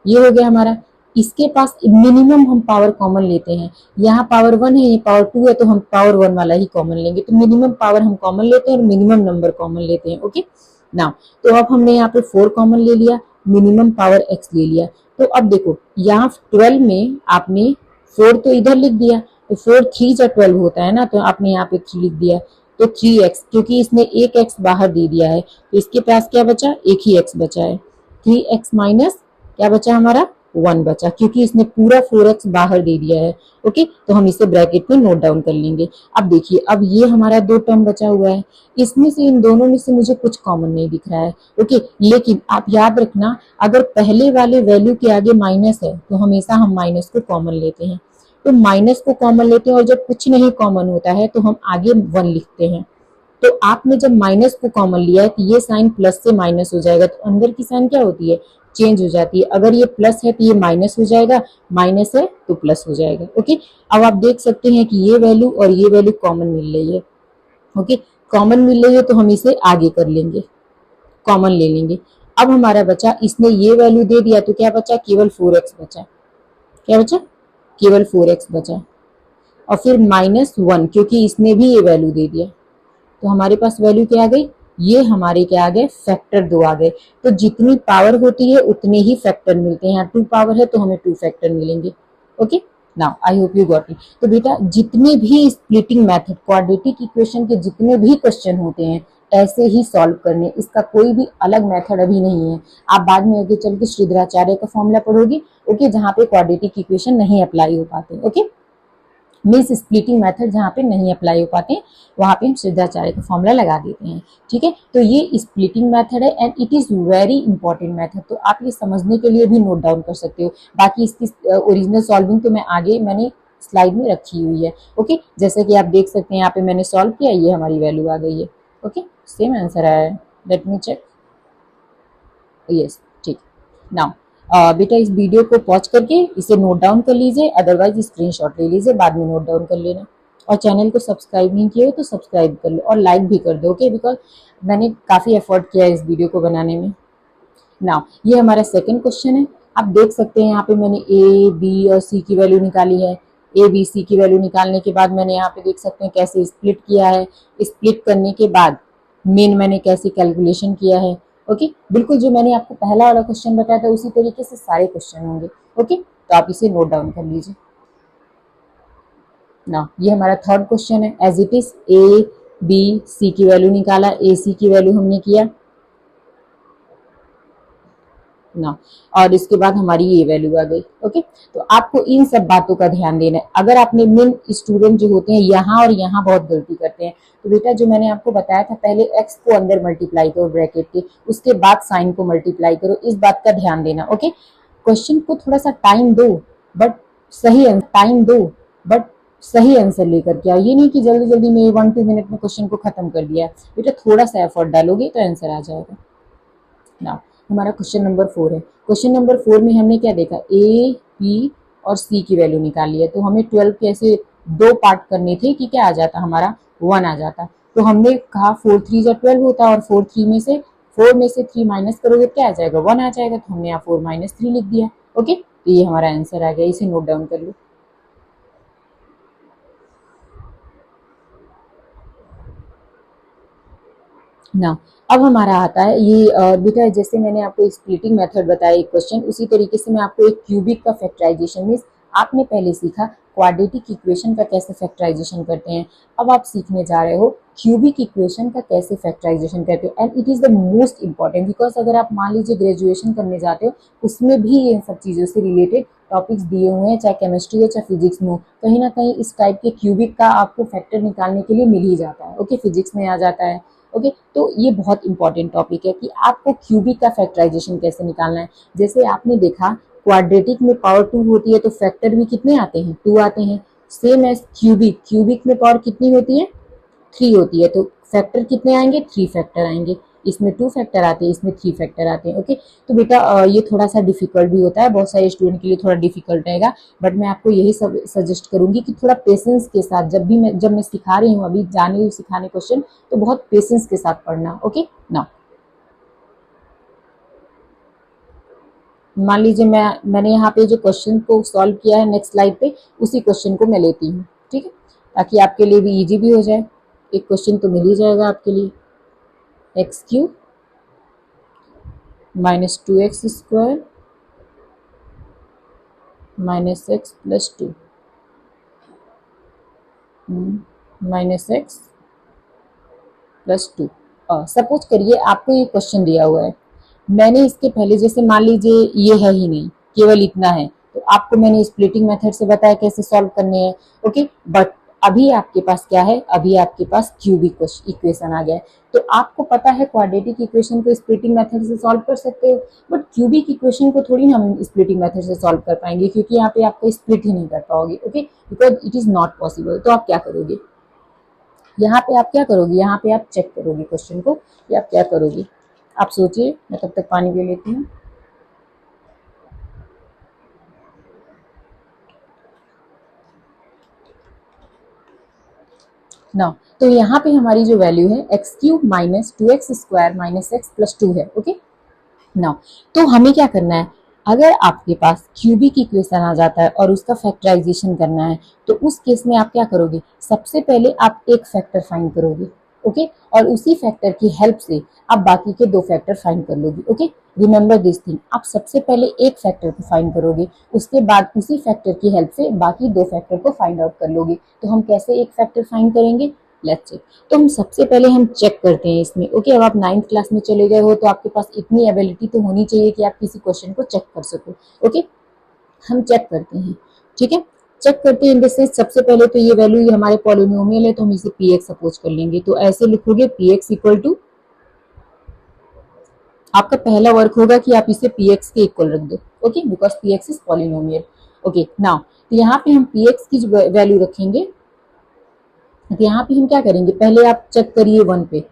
ये हो गया हमारा। इसके पास मिनिमम हम पावर कॉमन लेते हैं, यहाँ पावर 1 है, ये पावर 2 है, तो हम पावर 1 वाला ही कॉमन लेंगे। तो मिनिमम पावर हम कॉमन लेते हैं और मिनिमम नंबर कॉमन लेते हैं। ओके ना, तो अब हमने यहाँ पे 4 कॉमन ले लिया, मिनिमम पावर x ले लिया। तो अब देखो यहाँ 12 में आपने 4 तो इधर लिख दिया, तो 4 3 जा 12 होता है ना, तो आपने यहाँ पे 3 लिख दिया। तो 3x, क्योंकि इसने एक x बाहर दे दिया है तो इसके पास क्या बचा, एक ही x बचा है। 3x माइनस क्या बचा हमारा 1 बचा, क्योंकि इसने पूरा 4x बाहर दे दिया है। ओके, तो हम इसे ब्रैकेट में नोट डाउन कर लेंगे। अब देखिए, अब ये हमारा 2 टर्म बचा हुआ है, इसमें से इन दोनों में से मुझे कुछ कॉमन नहीं दिख रहा है। ओके, लेकिन आप याद रखना, अगर पहले वाले वैल्यू के आगे माइनस है तो हमेशा हम माइनस को कॉमन लेते हैं। तो माइनस को कॉमन लेते हैं और जब कुछ नहीं कॉमन होता है तो हम आगे 1 लिखते हैं। तो आपने जब माइनस को कॉमन लिया है तो ये साइन प्लस से माइनस हो जाएगा, तो अंदर की साइन क्या होती है, चेंज हो जाती है। अगर ये प्लस है तो ये माइनस हो जाएगा, माइनस है तो प्लस हो जाएगा। ओके, अब आप देख सकते हैं कि ये वैल्यू और ये वैल्यू कॉमन मिल रही है। ओके, कॉमन मिल रही है तो हम इसे आगे कर लेंगे, कॉमन ले लेंगे। अब हमारा बचा, इसने ये वैल्यू दे दिया तो क्या बचा, केवल 4x बचा। क्या बचा, केवल 4x बचा। और फिर -1, क्योंकि इसने भी ये वैल्यू दे दिया, तो हमारे पास वैल्यू क्या आ गई, ये हमारे क्या आ गए, फैक्टर 2 आ गए। तो जितनी पावर होती है उतने ही फैक्टर मिलते हैं। यहाँ 2 पावर है तो हमें 2 फैक्टर मिलेंगे। Okay, now I hope you got it. तो बेटा, जितने भी स्प्लिटिंग मेथड, क्वाड्रेटिक इक्वेशन के जितने भी क्वेश्चन होते हैं ऐसे ही सॉल्व करने, इसका कोई भी अलग मेथड अभी नहीं है। आप बाद में आगे चल के श्रीधराचार्य का फॉर्मूला पढ़ोगे, ओके, जहाँ पे क्वाड्रेटिक इक्वेशन नहीं अप्लाई हो पाते। ओके, मीन्स स्प्लिटिंग मेथड जहाँ पे नहीं अप्लाई हो पाते वहाँ पे हम श्रीधराचार्य का फॉर्मूला लगा देते हैं। ठीक है, तो ये स्प्लिटिंग मेथड है and it is very important method. तो आप ये समझने के लिए भी नोट डाउन कर सकते हो। बाकी इसकी ओरिजिनल सॉल्विंग तो मैंने स्लाइड में रखी हुई है। ओके, जैसे कि आप देख सकते हैं यहाँ पे मैंने सॉल्व किया, ये हमारी वैल्यू आ गई है। ओके, सेम आंसर आया है। लेट मी चेक, यस, ठीक। नाउ बेटा, इस वीडियो को पॉज करके इसे नोट डाउन कर लीजिए, अदरवाइज स्क्रीनशॉट ले लीजिए, बाद में नोट डाउन कर लेना। और चैनल को सब्सक्राइब नहीं किया हो तो सब्सक्राइब कर लो और लाइक भी कर दो। ओके, बिकॉज मैंने काफ़ी एफर्ट किया है इस वीडियो को बनाने में। नाउ ये हमारा सेकंड क्वेश्चन है। आप देख सकते हैं यहाँ पे मैंने ए, बी और सी की वैल्यू निकाली है। ए, बी, सी की वैल्यू निकालने के बाद मैंने यहाँ पे देख सकते हैं कैसे स्प्लिट किया है। स्प्लिट करने के बाद मेन मैंने कैसे कैलकुलेशन किया है। ओके, बिल्कुल जो मैंने आपको पहला वाला क्वेश्चन बताया था उसी तरीके से सारे क्वेश्चन होंगे। ओके, तो आप इसे नोट डाउन कर लीजिए। ना ये हमारा थर्ड क्वेश्चन है। As it is A, B, C की वैल्यू निकाला, ए, सी की वैल्यू हमने किया ना, और इसके बाद हमारी ये वैल्यू आ गई। ओके, तो आपको इन सब बातों का ध्यान देना है। अगर आपने मेन स्टूडेंट जो होते हैं यहाँ और यहाँ बहुत गलती करते हैं, तो बेटा जो मैंने आपको बताया था, पहले x को अंदर मल्टीप्लाई करो ब्रैकेट के, उसके बाद साइन को मल्टीप्लाई करो, इस बात का ध्यान देना। ओके, क्वेश्चन को थोड़ा सा टाइम दो, बट सही आंसर लेकर के आओ। ये नहीं कि जल्दी जल्दी में 1-2 मिनट में क्वेश्चन को खत्म कर दिया। बेटा थोड़ा सा एफर्ट डालोगे तो आंसर आ जाएगा ना। हमारा क्वेश्चन नंबर 4 है। क्वेश्चन नंबर 4 में हमने क्या देखा, ए, बी और सी की वैल्यू निकाली है। तो हमें 12 के ऐसे 2 पार्ट करने थे कि क्या आ जाता, हमारा 1 आ जाता। तो हमने कहा 4 3 जा 12 होता, और 4 में से 3 माइनस करोगे क्या आ जाएगा, 1 आ जाएगा। तो हमने यहाँ 4-3 लिख दिया। ओके, तो ये हमारा आंसर आ गया, इसे नोट डाउन कर लो ना। अब हमारा आता है ये बेटा, जैसे मैंने आपको स्प्लिटिंग मेथड बताया एक क्वेश्चन, उसी तरीके से मैं आपको एक क्यूबिक का फैक्टराइजेशन, मीन्स आपने पहले सीखा क्वाड्रेटिक इक्वेशन का कैसे फैक्टराइजेशन करते हैं, अब आप सीखने जा रहे हो क्यूबिक इक्वेशन का कैसे फैक्टराइजेशन करते हो। And it is the most important, because अगर आप मान लीजिए ग्रेजुएशन करने जाते हो, उसमें भी इन सब चीज़ों से रिलेटेड टॉपिक्स दिए हुए हैं, चाहे केमिस्ट्री हो चाहे फिजिक्स में हो, कहीं ना कहीं इस टाइप के क्यूबिक का आपको फैक्टर निकालने के लिए मिल ही जाता है। ओके, फिजिक्स में आ जाता है। ओके, तो ये बहुत इंपॉर्टेंट टॉपिक है कि आपको क्यूबिक का फैक्टराइजेशन कैसे निकालना है। जैसे आपने देखा क्वाड्रेटिक में पावर 2 होती है तो फैक्टर भी कितने आते हैं, 2 आते हैं। सेम एज क्यूबिक में पावर कितनी होती है, 3 होती है। तो फैक्टर कितने आएंगे, 3 फैक्टर आएंगे। इसमें 2 फैक्टर आते हैं, इसमें 3 फैक्टर आते हैं। ओके, तो बेटा ये थोड़ा सा डिफिकल्ट भी होता है, बहुत सारे स्टूडेंट के लिए थोड़ा डिफिकल्ट रहेगा, बट मैं आपको यही सब सजेस्ट करूंगी कि थोड़ा पेशेंस के साथ, जब मैं सिखा रही हूँ, अभी जान रही हूँ सिखाने क्वेश्चन, तो बहुत पेशेंस के साथ पढ़ना। ओके, ना मान लीजिए मैंने यहाँ पे जो क्वेश्चन को सॉल्व किया है नेक्स्ट स्लाइड पे, उसी क्वेश्चन को मैं लेती हूँ। ठीक है, ताकि आपके लिए भी इजी भी हो जाए। एक क्वेश्चन तो मिल ही जाएगा आपके लिए। x³ -2x² -x + 2 -x + 2। Suppose करिए आपको ये क्वेश्चन दिया हुआ है, मैंने इसके पहले, जैसे मान लीजिए ये है ही नहीं, केवल इतना है। तो आपको मैंने स्प्लिटिंग मेथड से बताया कैसे सॉल्व करने हैं, ओके। बट अभी आपके पास क्या है, अभी आपके पास क्यूबिक इक्वेशन आ गया है। तो आपको पता है क्वाड्रेटिक इक्वेशन को स्प्लिटिंग मेथड से सॉल्व कर सकते हो, बट क्यूबिक इक्वेशन को थोड़ी ना हम स्प्लिटिंग मेथड से सॉल्व कर पाएंगे, क्योंकि यहाँ पे आपको स्प्लिट ही नहीं कर पाओगे, okay, because it is not possible. तो आप क्या करोगे, यहाँ पे आप क्या करोगे, यहाँ पे आप चेक करोगे क्वेश्चन को कि आप क्या करोगे। आप सोचिए, मैं तब तक पानी पी लेती हूँ। ना, तो यहाँ पे हमारी जो वैल्यू है x cube minus 2x² minus x plus 2 है, ओके ना। तो हमें क्या करना है, अगर आपके पास क्यूबिक इक्वेशन आ जाता है और उसका फैक्टराइजेशन करना है, तो उस केस में आप क्या करोगे, सबसे पहले आप एक फैक्टर फाइंड करोगे, ओके, और उसी फैक्टर की हेल्प से आप बाकी के दो फैक्टर फाइंड कर लोगे, ओके। रिमेंबर दिस थिंग, आप सबसे पहले एक फैक्टर को फाइंड करोगे, उसके बाद उसी फैक्टर की हेल्प से बाकी दो फैक्टर को फाइंड आउट कर लोगे। तो हम कैसे एक फैक्टर फाइंड करेंगे, लेट्स चेक। तो हम सबसे पहले हम चेक करते हैं इसमें, ओके। अब आप 9th क्लास में चले गए हो, तो आपके पास इतनी एबिलिटी तो होनी चाहिए कि आप किसी क्वेश्चन को चेक कर सको, ओके। हम चेक करते हैं, ठीक है। चेक करते हैं इन द सेंस, सबसे पहले तो ये वैल्यू हमारे पॉलिनोमियल है, तो हम इसे px सपोज कर लेंगे। तो ऐसे लिखोगे px इक्वल टू, आपका पहला वर्क होगा कि आप इसे px के इक्वल रख दो, okay, because px is polynomial, okay. Now तो यहाँ पे हम px की वैल्यू रखेंगे, तो यहाँ पे हम क्या करेंगे, पहले आप चेक करिए 1 पे।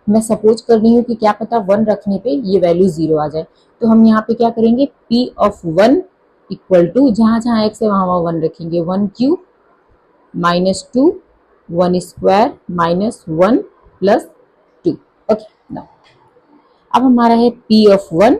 मैं सपोज कर रही हूँ कि क्या पता 1 रखने पे ये वैल्यू 0 आ जाए। तो हम यहाँ पे क्या करेंगे, p ऑफ 1 इक्वल टू, जहां जहां x है वहां वहां 1 रखेंगे, 1 cube minus 2 1 square minus 1 plus 2, okay. Now अब हमारा है p ऑफ 1,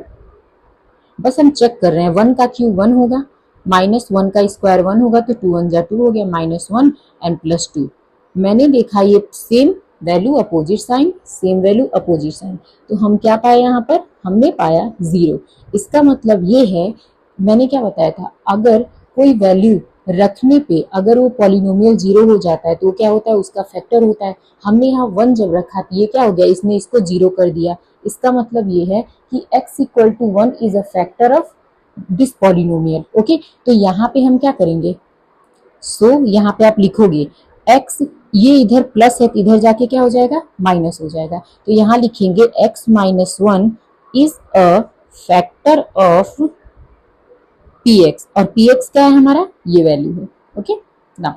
बस हम चेक कर रहे हैं, 1 का क्यूब 1 होगा, माइनस 1 का स्क्वायर 1 होगा, तो 2 1 जा 2 हो गया, माइनस 1 एंड प्लस 2। मैंने देखा ये same value opposite sign, same value opposite sign, तो हम क्या पाए यहाँ पर, हमने पाया 0। इसका मतलब ये है, मैंने क्या बताया था, अगर कोई वैल्यू रखने पे अगर वो पॉलिनोमियल 0 हो जाता है तो क्या होता है, उसका फैक्टर होता है। हमने यहाँ 1 जब रखा तो ये क्या हो गया, इसने इसको 0 कर दिया। इसका मतलब ये है कि x equal to 1 is a factor of this polynomial, okay. तो यहाँ पे हम क्या करेंगे, यहाँ पे आप लिखोगे x, ये इधर प्लस है तो इधर जाके क्या हो जाएगा, माइनस हो जाएगा। तो यहाँ लिखेंगे x minus 1 is a factor of px, और px क्या है हमारा, ये वैल्यू है, ओके ना।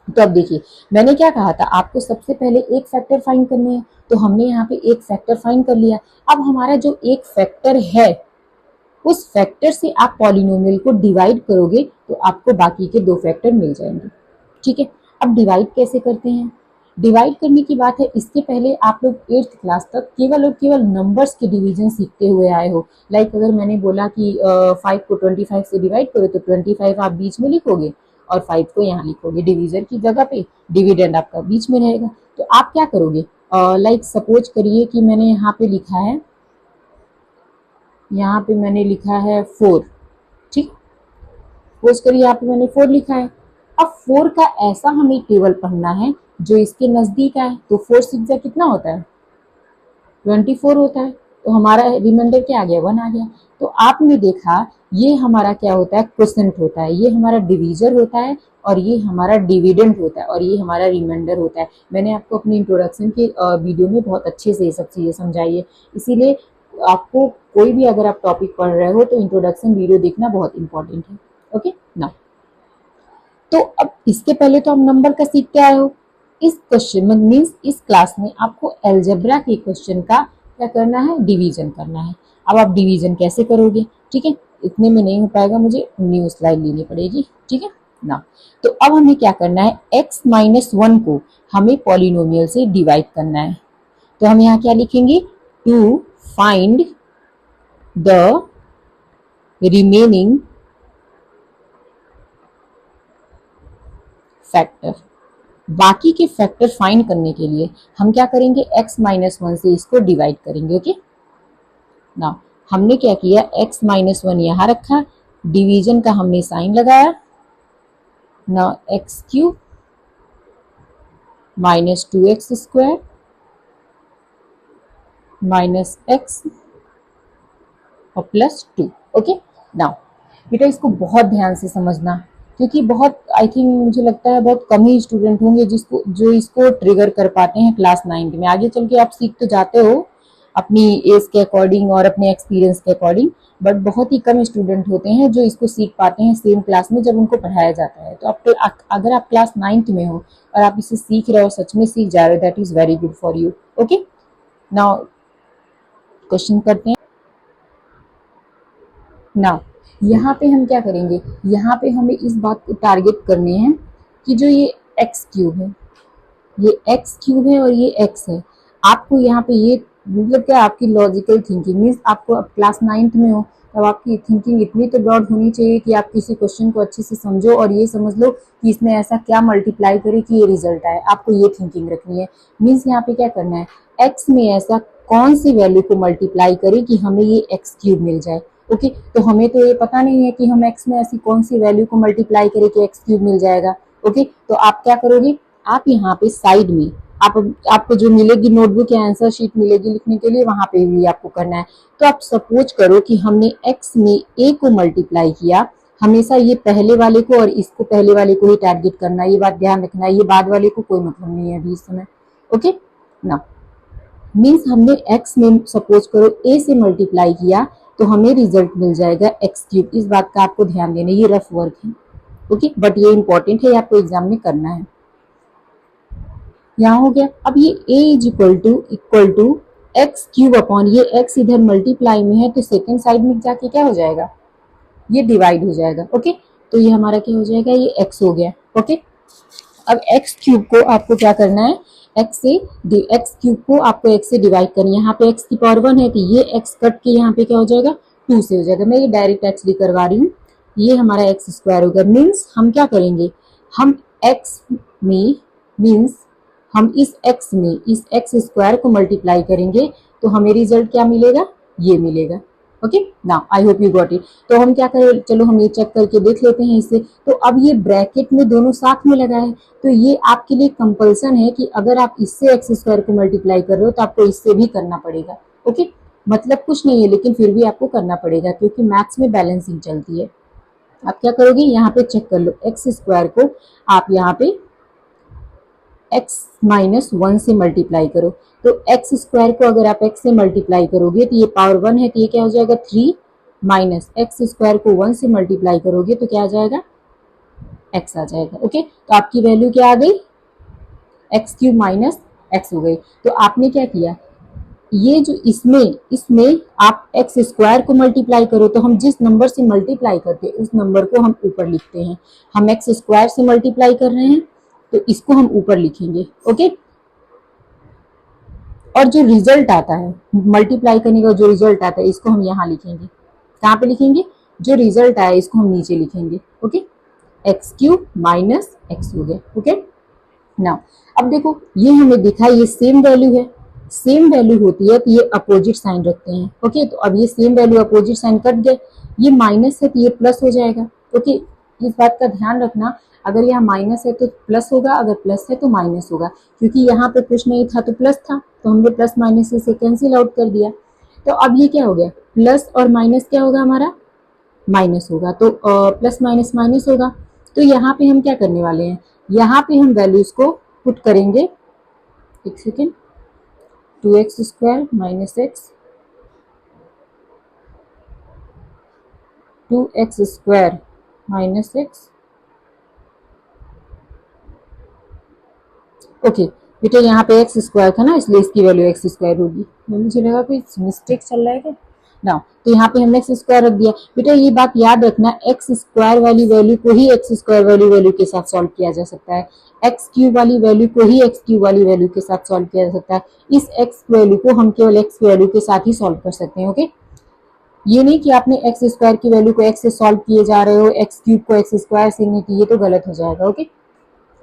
तो अब देखिए, मैंने क्या कहा था, आपको सबसे पहले एक फैक्टर फाइंड करने हैं, तो हमने यहाँ पे एक फैक्टर फाइंड कर लिया। अब हमारा जो एक फैक्टर है, उस फैक्टर से आप पॉलिनोमियल को डिवाइड करोगे तो आपको बाकी के दो फैक्टर मिल जाएंगे, ठीक है। अब डिवाइड कैसे करते हैं, डिवाइड करने की बात है, इसके पहले आप लोग 8th क्लास तक केवल और केवल नंबर्स के डिवीजन सीखते हुए आए हो। लाइक अगर मैंने बोला कि 5 को 25 से डिवाइड करो, तो 25 आप बीच में लिखोगे और 5 को यहाँ लिखोगे, डिवीजन की जगह पे डिविडेंड आपका बीच में रहेगा। तो आप क्या करोगे, लाइक सपोज करिए कि मैंने यहाँ पे लिखा है, यहाँ पे मैंने लिखा है 4, ठीक, सपोज करिए यहाँ पे मैंने 4 लिखा है। अब 4 का ऐसा हमें टेबल पढ़ना है जो इसके नजदीक आए, तो 4 6 कितना होता है, 24 होता है। तो हमारा रिमाइंडर क्या आ गया, 1 आ गया। तो आपने देखा ये हमारा क्या होता है, क्वोशेंट होता है, ये हमारा डिवीजर होता है, और ये हमारा डिविडेंड होता है, और ये हमारा रिमाइंडर होता है। मैंने आपको अपने इंट्रोडक्शन के वीडियो में बहुत अच्छे से ये सब चीजें समझाई है, इसीलिए आपको कोई भी अगर आप टॉपिक पढ़ रहे हो तो इंट्रोडक्शन वीडियो देखना बहुत इंपॉर्टेंट है, ओके ना। तो अब इसके पहले तो हम नंबर का सीख के आए हो, इस क्वेश्चन में मीन्स इस क्लास में आपको अलजेब्रा के क्वेश्चन का क्या करना है, डिवीजन करना है। अब आप डिवीजन कैसे करोगे, ठीक है, इतने में नहीं हो पाएगा, मुझे न्यू स्लाइड लेनी पड़ेगी, ठीक है ना। तो अब हमें क्या करना है, x माइनस 1 को हमें पॉलिनोमियल से डिवाइड करना है। तो हम यहाँ क्या लिखेंगे, to find the remaining factor. बाकी के फैक्टर फाइंड करने के लिए हम क्या करेंगे, x माइनस 1 से इसको डिवाइड करेंगे, ओके ना। हमने क्या किया, x माइनस 1 यहाँ रखा, डिवीजन का हमने साइन लगाया ना, x cube minus 2x square minus x और प्लस 2, ओके नाउ बेटा इसको बहुत ध्यान से समझना, क्योंकि बहुत आई थिंक मुझे लगता है बहुत कम ही स्टूडेंट होंगे जिसको जो इसको ट्रिगर कर पाते हैं क्लास 9 में। आगे चल के आप सीख तो जाते हो अपनी एज के अकॉर्डिंग और अपने एक्सपीरियंस के अकॉर्डिंग, बट बहुत ही कम स्टूडेंट होते हैं जो इसको सीख पाते हैं सेम क्लास में जब उनको पढ़ाया जाता है। तो अगर आप क्लास 9 में हो और आप इसे सीख रहे हो, सच में सीख जा रहे हो, that is very good for you. Okay, now question करते हैं। नाउ यहाँ पे हम क्या करेंगे, यहाँ पे हमें इस बात को टारगेट करने हैं कि जो ये एक्स क्यूब है, ये एक्स क्यूब है और ये एक्स है। आपको यहाँ पे ये मतलब क्या, आपकी लॉजिकल थिंकिंग मीन्स आपको अब क्लास 9 में हो, तब आपकी थिंकिंग इतनी तो ब्रॉड होनी चाहिए कि आप किसी क्वेश्चन को अच्छे से समझो और ये समझ लो कि इसमें ऐसा क्या मल्टीप्लाई करे कि ये रिजल्ट आए। आपको ये थिंकिंग रखनी है। मीन्स यहाँ पे क्या करना है, एक्स में ऐसा कौन सी वैल्यू को मल्टीप्लाई करे कि हमें ये एक्स क्यूब मिल जाए। ओके, तो हमें तो ये पता नहीं है कि हम एक्स में ऐसी कौन सी वैल्यू को मल्टीप्लाई करें कि एक्स क्यूब मिल जाएगा। ओके, तो आप क्या करोगे, आप यहाँ पे साइड में आपको जो मिलेगी नोटबुक या आंसर शीट मिलेगी लिखने के लिए, वहां पे भी आपको करना है। तो आप सपोज करो कि हमने x में a को मल्टीप्लाई किया, हमेशा ये पहले वाले को और इसको पहले वाले को ही टारगेट करना है, ये बात ध्यान रखना है, ये बाद वाले को कोई मतलब नहीं है अभी इस समय। ओके ना, मीन्स हमने x में सपोज करो a से मल्टीप्लाई किया तो हमें रिजल्ट मिल जाएगा एक्स क्यूब। इस बात का आपको ध्यान देना, ये रफ वर्क है। ओके, बट ये इंपॉर्टेंट है, आपको एग्जाम में करना है। यहाँ हो गया। अब ये a is equal to x cube upon ये x इधर मल्टीप्लाई में है तो सेकेंड साइड में जाके क्या हो जाएगा, ये डिवाइड हो जाएगा। ओके, तो ये हमारा क्या हो जाएगा, ये x हो गया। ओके, अब x क्यूब को आपको क्या करना है, x क्यूब को आपको x से डिवाइड करना है। यहाँ पे x की पावर 1 है तो ये x कट के यहाँ पे क्या हो जाएगा, 2 से हो जाएगा। मैं ये डायरेक्ट एक्चुअली करवा रही हूँ, ये हमारा एक्स स्क्वायर होगा। मीन्स हम क्या करेंगे, हम x में मीन्स हम इस x में इस x स्क्वायर को मल्टीप्लाई करेंगे तो हमें रिजल्ट क्या मिलेगा, ये मिलेगा। Okay, now I hope you got it. तो हम क्या करें, चलो हम ये चेक करके देख लेते हैं इसे। तो अब ये ब्रैकेट में दोनों साथ में लगा है तो ये आपके लिए कंपल्सन है कि अगर आप इससे एक्स स्क्वायर को मल्टीप्लाई कर रहे हो तो आपको इससे भी करना पड़ेगा। ओके, मतलब कुछ नहीं है लेकिन फिर भी आपको करना पड़ेगा क्योंकि मैथ्स में बैलेंसिंग चलती है। आप क्या करोगे, यहाँ पे चेक कर लो, एक्स स्क्वायर को आप यहाँ पे x माइनस 1 से मल्टीप्लाई करो। तो x स्क्वायर को अगर आप x से मल्टीप्लाई करोगे तो ये पावर 1 है तो ये क्या हो जाएगा 3 माइनस x स्क्वायर को 1 से मल्टीप्लाई करोगे तो क्या आ जाएगा, x आ जाएगा। ओके, तो आपकी वैल्यू क्या आ गई, एक्स क्यूब माइनस एक्स हो गई। तो आपने क्या किया, ये जो इसमें आप एक्स स्क्वायर को मल्टीप्लाई करो तो हम जिस नंबर से मल्टीप्लाई करते हैं उस नंबर को हम ऊपर लिखते हैं। हम एक्स स्क्वायर से मल्टीप्लाई कर रहे हैं तो इसको हम ऊपर लिखेंगे। ओके, और जो रिजल्ट आता है मल्टीप्लाई करने का, जो रिजल्ट आता है इसको हम यहाँ लिखेंगे। कहाँ पे लिखेंगे, जो रिजल्ट आया इसको हम नीचे लिखेंगे। Okay, x cube minus x हो गया। ओके, नाउ अब देखो ये हमें दिखा ये सेम वैल्यू है, सेम वैल्यू होती है तो ये अपोजिट साइन रखते हैं। ओके, तो अब ये same value opposite sign cut गए, ये माइनस है तो ये प्लस हो जाएगा। ओके, इस बात का ध्यान रखना, अगर यहाँ माइनस है तो प्लस होगा, अगर प्लस है तो माइनस होगा, क्योंकि यहाँ पे कुछ नहीं था तो प्लस था तो हमने प्लस माइनस से कैंसिल आउट कर दिया। तो अब ये क्या हो गया, प्लस और माइनस क्या होगा हमारा, माइनस होगा। तो प्लस माइनस माइनस होगा। तो यहाँ पे हम क्या करने वाले हैं, यहाँ पे हम वैल्यूज को पुट करेंगे, एक second, 2x square minus x, 2x square minus x. Okay बेटा, यहाँ पे एक्स स्क्वायर था ना इसलिए इसकी वैल्यू एक्स स्क्वायर होगी। मुझे लगा कोई मिस्टेक चल रहा है क्या ना, तो यहाँ पे हमने एक्स स्क्वायर रख दिया। बेटा ये बात याद रखना, एक्स स्क्वायर वाली वैल्यू को ही एक्स स्क्वायर वाली वैल्यू के साथ सॉल्व किया जा सकता है, एक्स क्यूब वाली वैल्यू को ही एक्स क्यूब वाली वैल्यू के साथ सॉल्व किया जा सकता है। इस एक्स वैल्यू को हम केवल एक्स वैल्यू के साथ ही सॉल्व कर सकते हैं। ओके, ये नहीं कि आपने एक्स स्क्वायर की वैल्यू को एक्स से सॉल्व किए जा रहे हो, एक्स क्यूब को एक्स स्क्वायर से नहीं, किए तो गलत हो जाएगा। ओके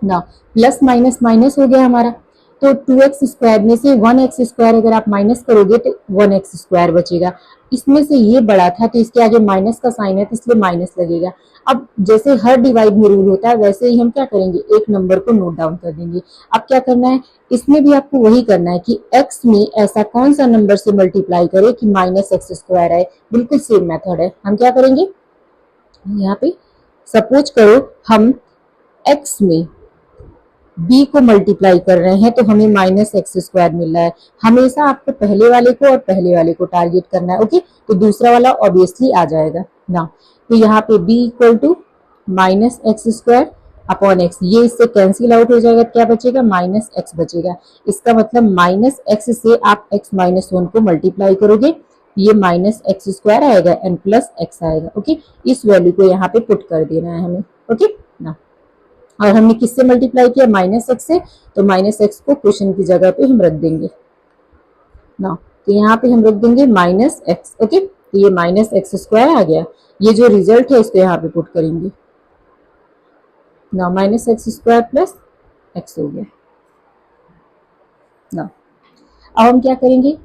ना, प्लस माइनस माइनस हो गया हमारा, तो 2x स्क्वायर में से 1x स्क्वायर अगर आप माइनस करोगे तो 1x स्क्वायर बचेगा। इसमें से ये बड़ा था तो इसके आगे माइनस का साइन है तो इसलिए माइनस लगेगा। अब जैसे हर डिवाइड में रूल होता है वैसे ही हम क्या करेंगे, एक नंबर को नोट डाउन कर देंगे। अब क्या करना है, इसमें भी आपको वही करना है कि x में ऐसा कौन सा नंबर से मल्टीप्लाई करे कि माइनस एक्स स्क्वायर आए। बिल्कुल सेम मेथड है। हम क्या करेंगे, यहाँ पे सपोज करो हम x में b को मल्टीप्लाई कर रहे हैं तो हमें माइनस एक्स स्क्वायर मिल रहा है। हमेशा आपको पहले वाले को और पहले वाले को टारगेट करना है। ओके, तो दूसरा वाला ऑब्वियसली आ जाएगा ना। तो यहाँ पे b equal to minus x square upon x, ये इससे कैंसिल आउट हो जाएगा, क्या बचेगा, माइनस एक्स बचेगा। इसका मतलब माइनस एक्स से आप x माइनस वन को मल्टीप्लाई करोगे, ये माइनस एक्स स्क्वायर आएगा एंड प्लस एक्स आएगा। ओके, इस वैल्यू को यहाँ पे पुट कर देना है हमें। ओके ना, और हमने किससे मल्टीप्लाई किया, माइनस एक्स से, तो माइनस एक्स को क्वेश्चन की जगह पे हम रख देंगे ना। तो यहाँ पे हम रख देंगे माइनस एक्स। ओके, तो ये माइनस एक्स स्क्वायर आ गया। ये जो रिजल्ट है इसको यहाँ पे पुट करेंगे ना, minus x square plus x हो गया ना। अब हम क्या करेंगे,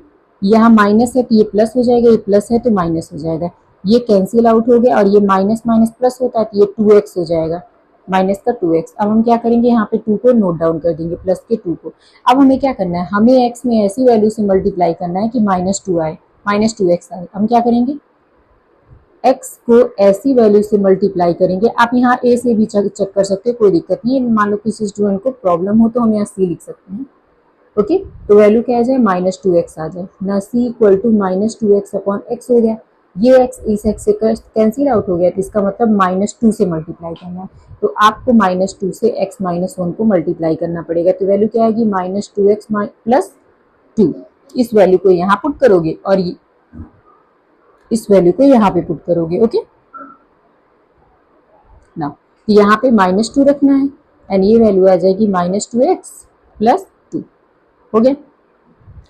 यहाँ माइनस है तो ये प्लस हो जाएगा, ये प्लस है तो माइनस हो जाएगा, ये कैंसिल आउट हो गया, और ये माइनस माइनस प्लस होता है तो ये 2x हो जाएगा, माइनस का 2x। अब हम क्या करेंगे, यहाँ पे 2 को नोट डाउन कर देंगे, प्लस के 2 को। अब हमें क्या करना है, हमें x में ऐसी वैल्यू से मल्टीप्लाई करना है कि माइनस 2 आए, माइनस 2x आए। हम क्या करेंगे, x को ऐसी वैल्यू से मल्टीप्लाई करेंगे। आप यहाँ a से भी चेक कर सकते हो, कोई दिक्कत नहीं है। मान लो किसी स्टूडेंट को प्रॉब्लम हो तो हम यहाँ c लिख सकते हैं। ओके, तो वैल्यू क्या आ जाए, माइनस 2x आ जाए ना। c equal to minus 2x upon x हो गया, ये x इस x से कैंसिल आउट हो गया, तो इसका मतलब माइनस 2 से मल्टीप्लाई करना है। तो आपको माइनस 2 से x माइनस 1 को मल्टीप्लाई करना पड़ेगा, तो वैल्यू क्या आएगी, माइनस 2x प्लस 2। इस वैल्यू को यहाँ पुट करोगे और इस वैल्यू को यहाँ पे पुट करोगे। ओके ना, तो यहाँ पे माइनस 2 रखना है एंड ये वैल्यू आ जाएगी माइनस 2x प्लस 2। हो गया।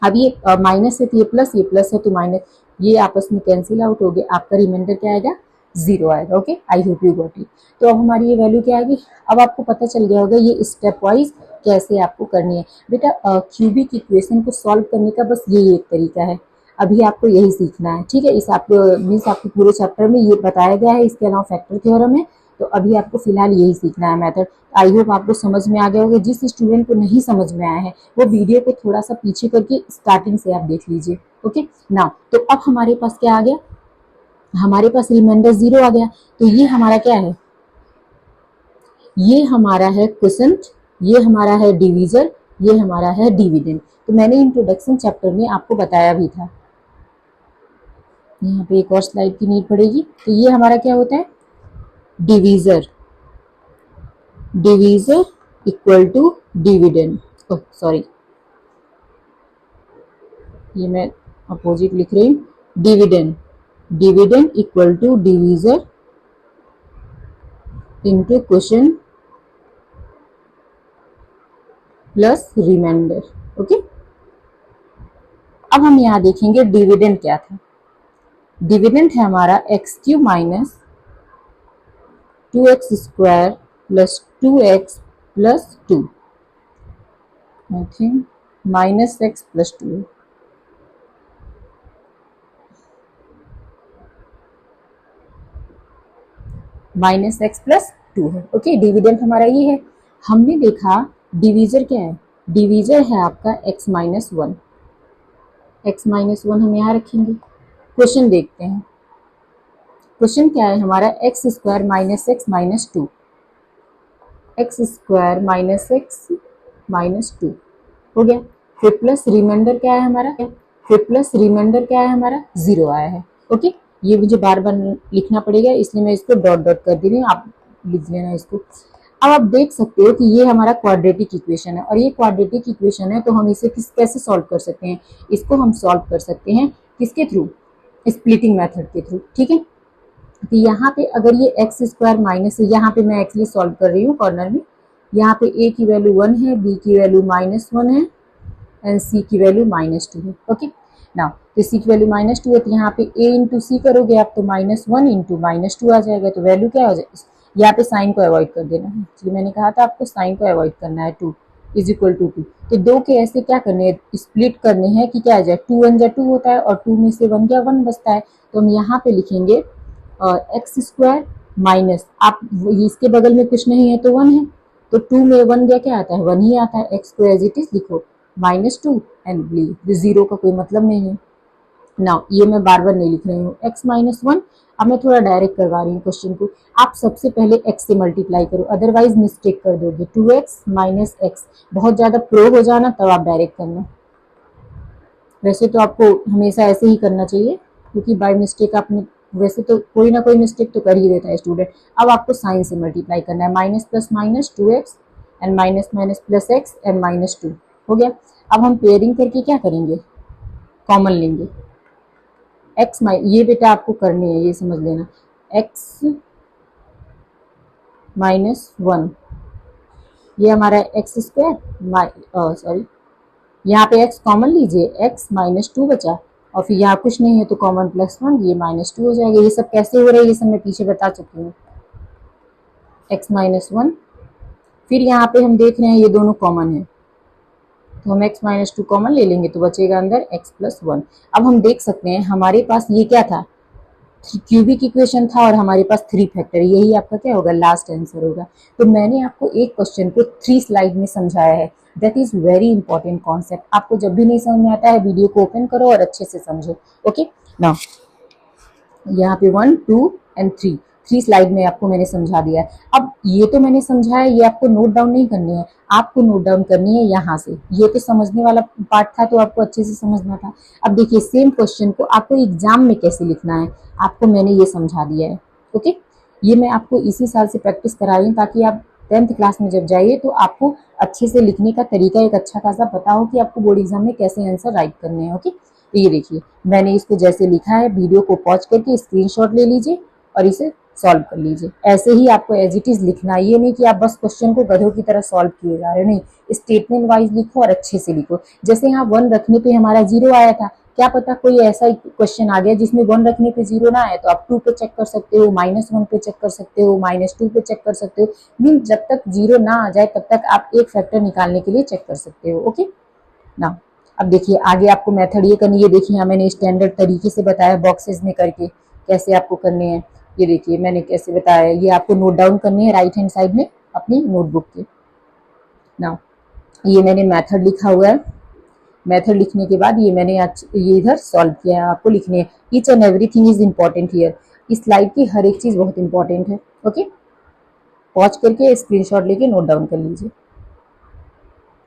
अब ये माइनस है तो ये प्लस है तो माइनस, ये आपस में कैंसिल आउट हो गया, आपका रिमाइंडर क्या आएगा, 0 आएगा। Okay, I hope you got it. तो अब हमारी ये वैल्यू क्या आएगी, अब आपको पता चल गया होगा ये स्टेप वाइज कैसे आपको करनी है। बेटा क्यूबिक इक्वेशन को सॉल्व करने का बस यही एक तरीका है, अभी आपको यही सीखना है। ठीक है, इस आपको मीन्स आपके पूरे चैप्टर में ये बताया गया है, इसके अलावा फैक्टर थ्योरम है, तो अभी आपको फिलहाल यही सीखना है मेथड। आई होप आपको समझ में आ गया होगा। जिस स्टूडेंट को नहीं समझ में आया है वो वीडियो को थोड़ा सा पीछे करके स्टार्टिंग से आप देख लीजिए। ओके ना, तो अब हमारे पास क्या आ गया, हमारे पास रिमाइंडर 0 आ गया। तो ये हमारा क्या है, ये हमारा है क्वोशंट, ये हमारा है डिवीजर, ये हमारा है डिविडेंड। तो मैंने इंट्रोडक्शन चैप्टर में आपको बताया भी था। यहाँ पे एक और स्लाइड की नीड पड़ेगी। तो ये हमारा क्या होता है, divisor, divisor equal to dividend. Sorry, ये मैं अपोजिट लिख रही हूँ, dividend, dividend equal to divisor into quotient plus remainder. Okay, अब हम यहाँ देखेंगे डिविडेंड क्या था। डिविडेंड है हमारा x cube minus 2x square plus 2x plus 2, I think minus x plus 2, minus x plus 2 है। ओके, डिविडेंड हमारा ये है। हमने देखा डिवीजर क्या है, डिवीजर है आपका x माइनस 1, एक्स माइनस 1 हम यहाँ रखेंगे। क्वेश्चन देखते हैं, क्वेश्चन क्या है हमारा, x square minus x minus 2, x square minus x minus 2 हो गया। फिर प्लस रिमाइंडर क्या है हमारा, फिर प्लस रिमाइंडर क्या है हमारा, 0 आया है। ओके, ये मुझे बार बार लिखना पड़ेगा इसलिए मैं इसको डॉट डॉट कर दे रही हूँ, आप लिख लेना इसको। अब आप देख सकते हो कि ये हमारा क्वाड्रेटिक इक्वेशन है, और ये क्वाड्रेटिक इक्वेशन है तो हम इसे कैसे सॉल्व कर सकते हैं, इसको हम सॉल्व कर सकते हैं किसके थ्रू, स्प्लिटिंग मेथड के थ्रू। ठीक है, तो यहाँ पे अगर ये एक्स स्क्वायर माइनस, यहाँ पे मैं एक्चुअली सॉल्व कर रही हूँ कॉर्नर में, यहाँ पे a की वैल्यू 1 है, b की वैल्यू माइनस 1 है एंड c की वैल्यू माइनस 2 है। ओके ना, तो c की वैल्यू माइनस 2 है तो यहाँ पे a इंटू सी करोगे आप तो माइनस 1 इंटू माइनस 2 आ जाएगा। तो वैल्यू क्या हो जाएगी, यहाँ पे साइन को अवॉइड कर देना है, इसलिए मैंने कहा था आपको साइन को अवॉइड करना है। 2 इज इक्वल टू 2, तो 2 के ऐसे क्या करने हैं, स्प्लिट करने हैं कि क्या आ जाए, 2 1 जा 2 होता है और 2 में से 1 क्या 1 बचता है। तो हम यहाँ पे लिखेंगे एक्स स्क्वायर माइनस, आप इसके बगल में कुछ नहीं है तो 1 है, तो 2 में 1 गया क्या आता है, 1 ही आता है। एक्स को एज इट इज लिखो माइनस 2 एंड लीव, 0 का कोई मतलब नहीं है ना, ये मैं बार बार नहीं लिख रही हूँ। एक्स माइनस 1, अब मैं थोड़ा डायरेक्ट करवा रही हूँ क्वेश्चन को। आप सबसे पहले x से मल्टीप्लाई करो, अदरवाइज मिस्टेक कर दोगे। 2x माइनस एक्स, बहुत ज्यादा प्रो हो जाना तब आप डायरेक्ट करना। वैसे तो आपको हमेशा ऐसे ही करना चाहिए, क्योंकि बाय मिस्टेक आपने, वैसे तो कोई ना कोई मिस्टेक तो कर ही देता है स्टूडेंट। अब आपको साइन से मल्टीप्लाई करना है, minus plus minus 2x and minus minus plus x and -2 हो गया। अब हम पेयरिंग करके क्या करेंगे, कॉमन लेंगे। x ये बेटा आपको करनी है, ये समझ लेना, x -1 ये हमारा एक्स स्क्वायर, सॉरी यहाँ पे x कॉमन लीजिए, x -2 बचा, और फिर यहाँ कुछ नहीं है तो कॉमन +1, ये -2 हो जाएगा। ये सब कैसे हो रहा है ये सब मैं पीछे बता चुकी हूँ। x -1, फिर यहाँ पे हम देख रहे हैं ये दोनों कॉमन है, तो हम x -2 कॉमन ले लेंगे तो बचेगा अंदर x +1। अब हम देख सकते हैं हमारे पास ये क्या था, क्यूबिक इक्वेशन था, और हमारे पास 3 फैक्टर, यही आपका क्या होगा, लास्ट आंसर होगा। तो मैंने आपको एक क्वेश्चन को 3 स्लाइड में समझाया है। That is very important concept. आपको जब भी नहीं समझ में आता है वीडियो को ओपन करो और अच्छे से समझो। ओके, नाउ यहाँ पे 1 2 एंड 3 स्लाइड में आपको मैंने समझा दिया है। अब ये तो मैंने समझाया, ये आपको नोट डाउन नहीं करनी है, आपको नोट डाउन करनी है यहाँ से। ये तो समझने वाला पार्ट था, तो आपको अच्छे से समझना था। अब देखिए सेम क्वेश्चन को आपको एग्जाम में कैसे लिखना है, आपको मैंने ये समझा दिया है। ओके, ये मैं आपको इसी साल से प्रैक्टिस करा रही हूँ, ताकि आप 10th क्लास में जब जाइए तो आपको अच्छे से लिखने का तरीका एक अच्छा खासा पता हो कि आपको बोर्ड एग्जाम में कैसे आंसर राइट करने हैं। ओके, तो ये देखिए मैंने इसको जैसे लिखा है, वीडियो को पॉज करके स्क्रीनशॉट ले लीजिए और इसे सॉल्व कर लीजिए। ऐसे ही आपको एज इट इज लिखना है, ये नहीं कि आप बस क्वेश्चन को गधों की तरह सॉल्व किए जा रहे हो, नहीं, स्टेटमेंट वाइज लिखो और अच्छे से लिखो। जैसे यहाँ 1 रखने पे हमारा 0 आया था, क्या पता कोई ऐसा क्वेश्चन आ गया जिसमें 1 रखने पे 0 ना आए, तो आप 2 पे चेक कर सकते हो, -1 पे चेक कर सकते हो, -2 पे चेक कर सकते हो। मीन जब तक 0 ना आ जाए तब तक आप एक फैक्टर निकालने के लिए चेक कर सकते हो। ओके ना, अब देखिए आगे आपको मेथड ये करनी है। देखिए यहाँ मैंने स्टैंडर्ड तरीके से बताया, बॉक्सेस में करके कैसे आपको करने हैं। ये देखिए मैंने कैसे बताया, ये आपको नोट डाउन करनी है राइट हैंड साइड में अपनी नोटबुक के। ना ये मैंने मेथड लिखा हुआ है, मेथड लिखने के बाद ये मैंने ये इधर सॉल्व किया है, आपको लिखने है। Each and everything is important here, इस स्लाइड की हर एक चीज बहुत इंपॉर्टेंट है। ओके, पॉज करके स्क्रीनशॉट लेके नोट डाउन कर लीजिए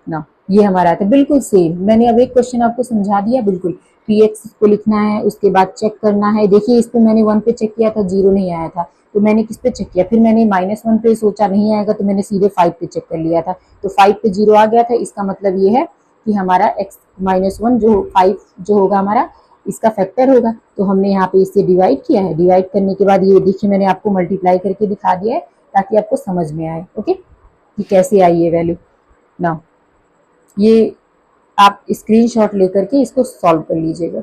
ना। ये हमारा आता है बिल्कुल सेम, मैंने अब एक क्वेश्चन आपको समझा दिया बिल्कुल। 3x को लिखना है, उसके बाद चेक करना है। देखिए इस पे मैंने 1 पे चेक किया था, 0 नहीं आया था, तो मैंने किस पे चेक किया, फिर मैंने -1 पे सोचा नहीं आएगा तो मैंने सीधे 5 पे चेक कर लिया था, तो 5 पे 0 आ गया था। इसका मतलब ये है कि हमारा x -1 जो 5 जो होगा हमारा इसका फैक्टर होगा, तो हमने यहाँ पे इससे डिवाइड किया है। डिवाइड करने के बाद ये देखिए मैंने आपको मल्टीप्लाई करके दिखा दिया है ताकि आपको समझ में आए। ओके, कि कैसे आई ये वैल्यू ना। ये आप स्क्रीनशॉट लेकर के इसको सॉल्व कर लीजिएगा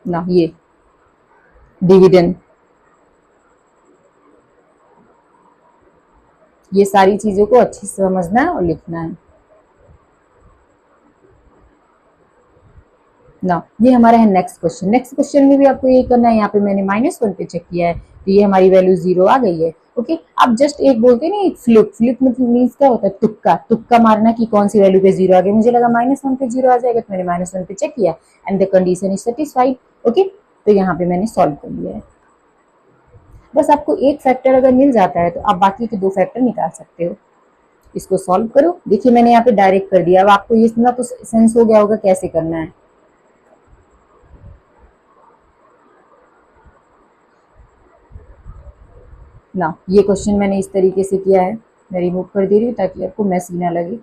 ना। ये डिविडेंड, ये सारी चीजों को अच्छे से समझना है और लिखना है ना। ये हमारा है नेक्स्ट क्वेश्चन। नेक्स्ट क्वेश्चन में भी आपको ये करना है। यहाँ पे मैंने -1 पे चेक किया है, तो ये हमारी वैल्यू 0 आ गई है। ओके, आप जस्ट एक बोलते हैं ना, एक फ्लिप, फ्लिप मतलब मीन्स क्या होता है, तुक्का, तुक्का मारना कि कौन सी वैल्यू पे 0 आ गया। मुझे लगा -1 पे 0 आ जाएगा, तो मैंने -1 पे चेक किया and the condition is satisfied. Okay, तो यहाँ पे मैंने सॉल्व कर लिया है। बस आपको एक फैक्टर अगर मिल जाता है तो आप बाकी के 2 फैक्टर निकाल सकते हो। इसको सॉल्व करो। देखिए मैंने यहाँ पे डायरेक्ट कर दिया, अब आपको ये इतना तो सेंस हो गया होगा कैसे करना है ना। ये क्वेश्चन मैंने इस तरीके से किया है, मैं रिमूव कर दे रही हूँ ताकि आपको मैसी ना लगे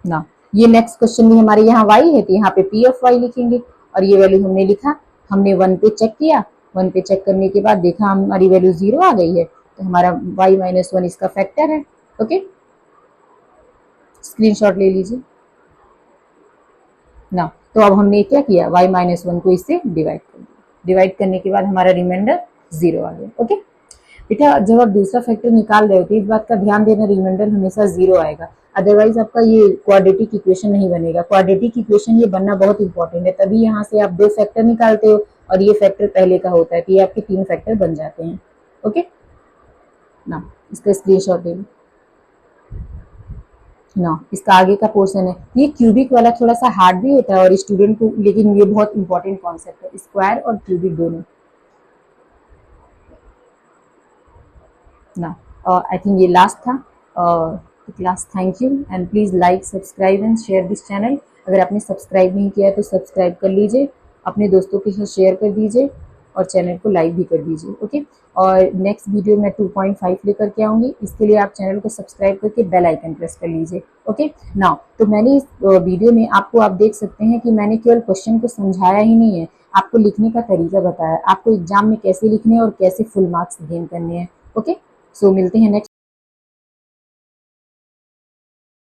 ना। ये नेक्स्ट क्वेश्चन भी हमारे यहाँ y है, तो यहाँ पे p ऑफ y लिखेंगे और ये वैल्यू हमने लिखा, हमने 1 पे चेक किया। 1 पे चेक करने के बाद देखा हमारी वैल्यू 0 आ गई है, तो हमारा y -1 इसका फैक्टर है। ओके, स्क्रीनशॉट ले लीजिए ना। तो अब हमने क्या किया, y -1 को इससे डिवाइड कर दिया। डिवाइड करने के बाद हमारा रिमाइंडर 0 आ गया। ओके बेटा, जब आप दूसरा फैक्टर निकाल रहे हो तो इस बात का ध्यान देना, रिमाइंडर हमेशा 0 आएगा, अदरवाइज आपका ये क्वाड्रेटिक इक्वेशन नहीं बनेगा। क्वाड्रेटिक इक्वेशन ये बनना बहुत इंपॉर्टेंट है, तभी यहाँ से आप 2 फैक्टर निकालते हो और ये फैक्टर पहले का होता है, तो ये आपके 3 फैक्टर बन जाते हैं। ओके ना, इसका स्क्रीनशॉट ले लो ना, इसका आगे का पोर्शन है। ये क्यूबिक वाला थोड़ा सा हार्ड भी होता है और स्टूडेंट को, लेकिन ये बहुत इंपॉर्टेंट कॉन्सेप्ट है, स्क्वायर और क्यूबिक दोनों ना। आई थिंक ये लास्ट था class. Thank you and please like, subscribe and share this channel. अगर आपने सब्सक्राइब नहीं किया है तो सब्सक्राइब कर लीजिए, अपने दोस्तों के साथ शेयर कर दीजिए और चैनल को लाइक भी कर दीजिए। ओके, और नेक्स्ट वीडियो में 2.5 लेकर के आऊंगी। इसके लिए आप चैनल को सब्सक्राइब करके बेल आइकन प्रेस कर लीजिए। ओके नाउ, तो मैंने इस वीडियो में आपको, आप देख सकते हैं कि मैंने केवल क्वेश्चन को समझाया ही नहीं है, आपको लिखने का तरीका बताया, आपको एग्जाम में कैसे लिखने हैं और कैसे फुल मार्क्स गेन करने हैं। ओके, सो मिलते हैं नेक्स्ट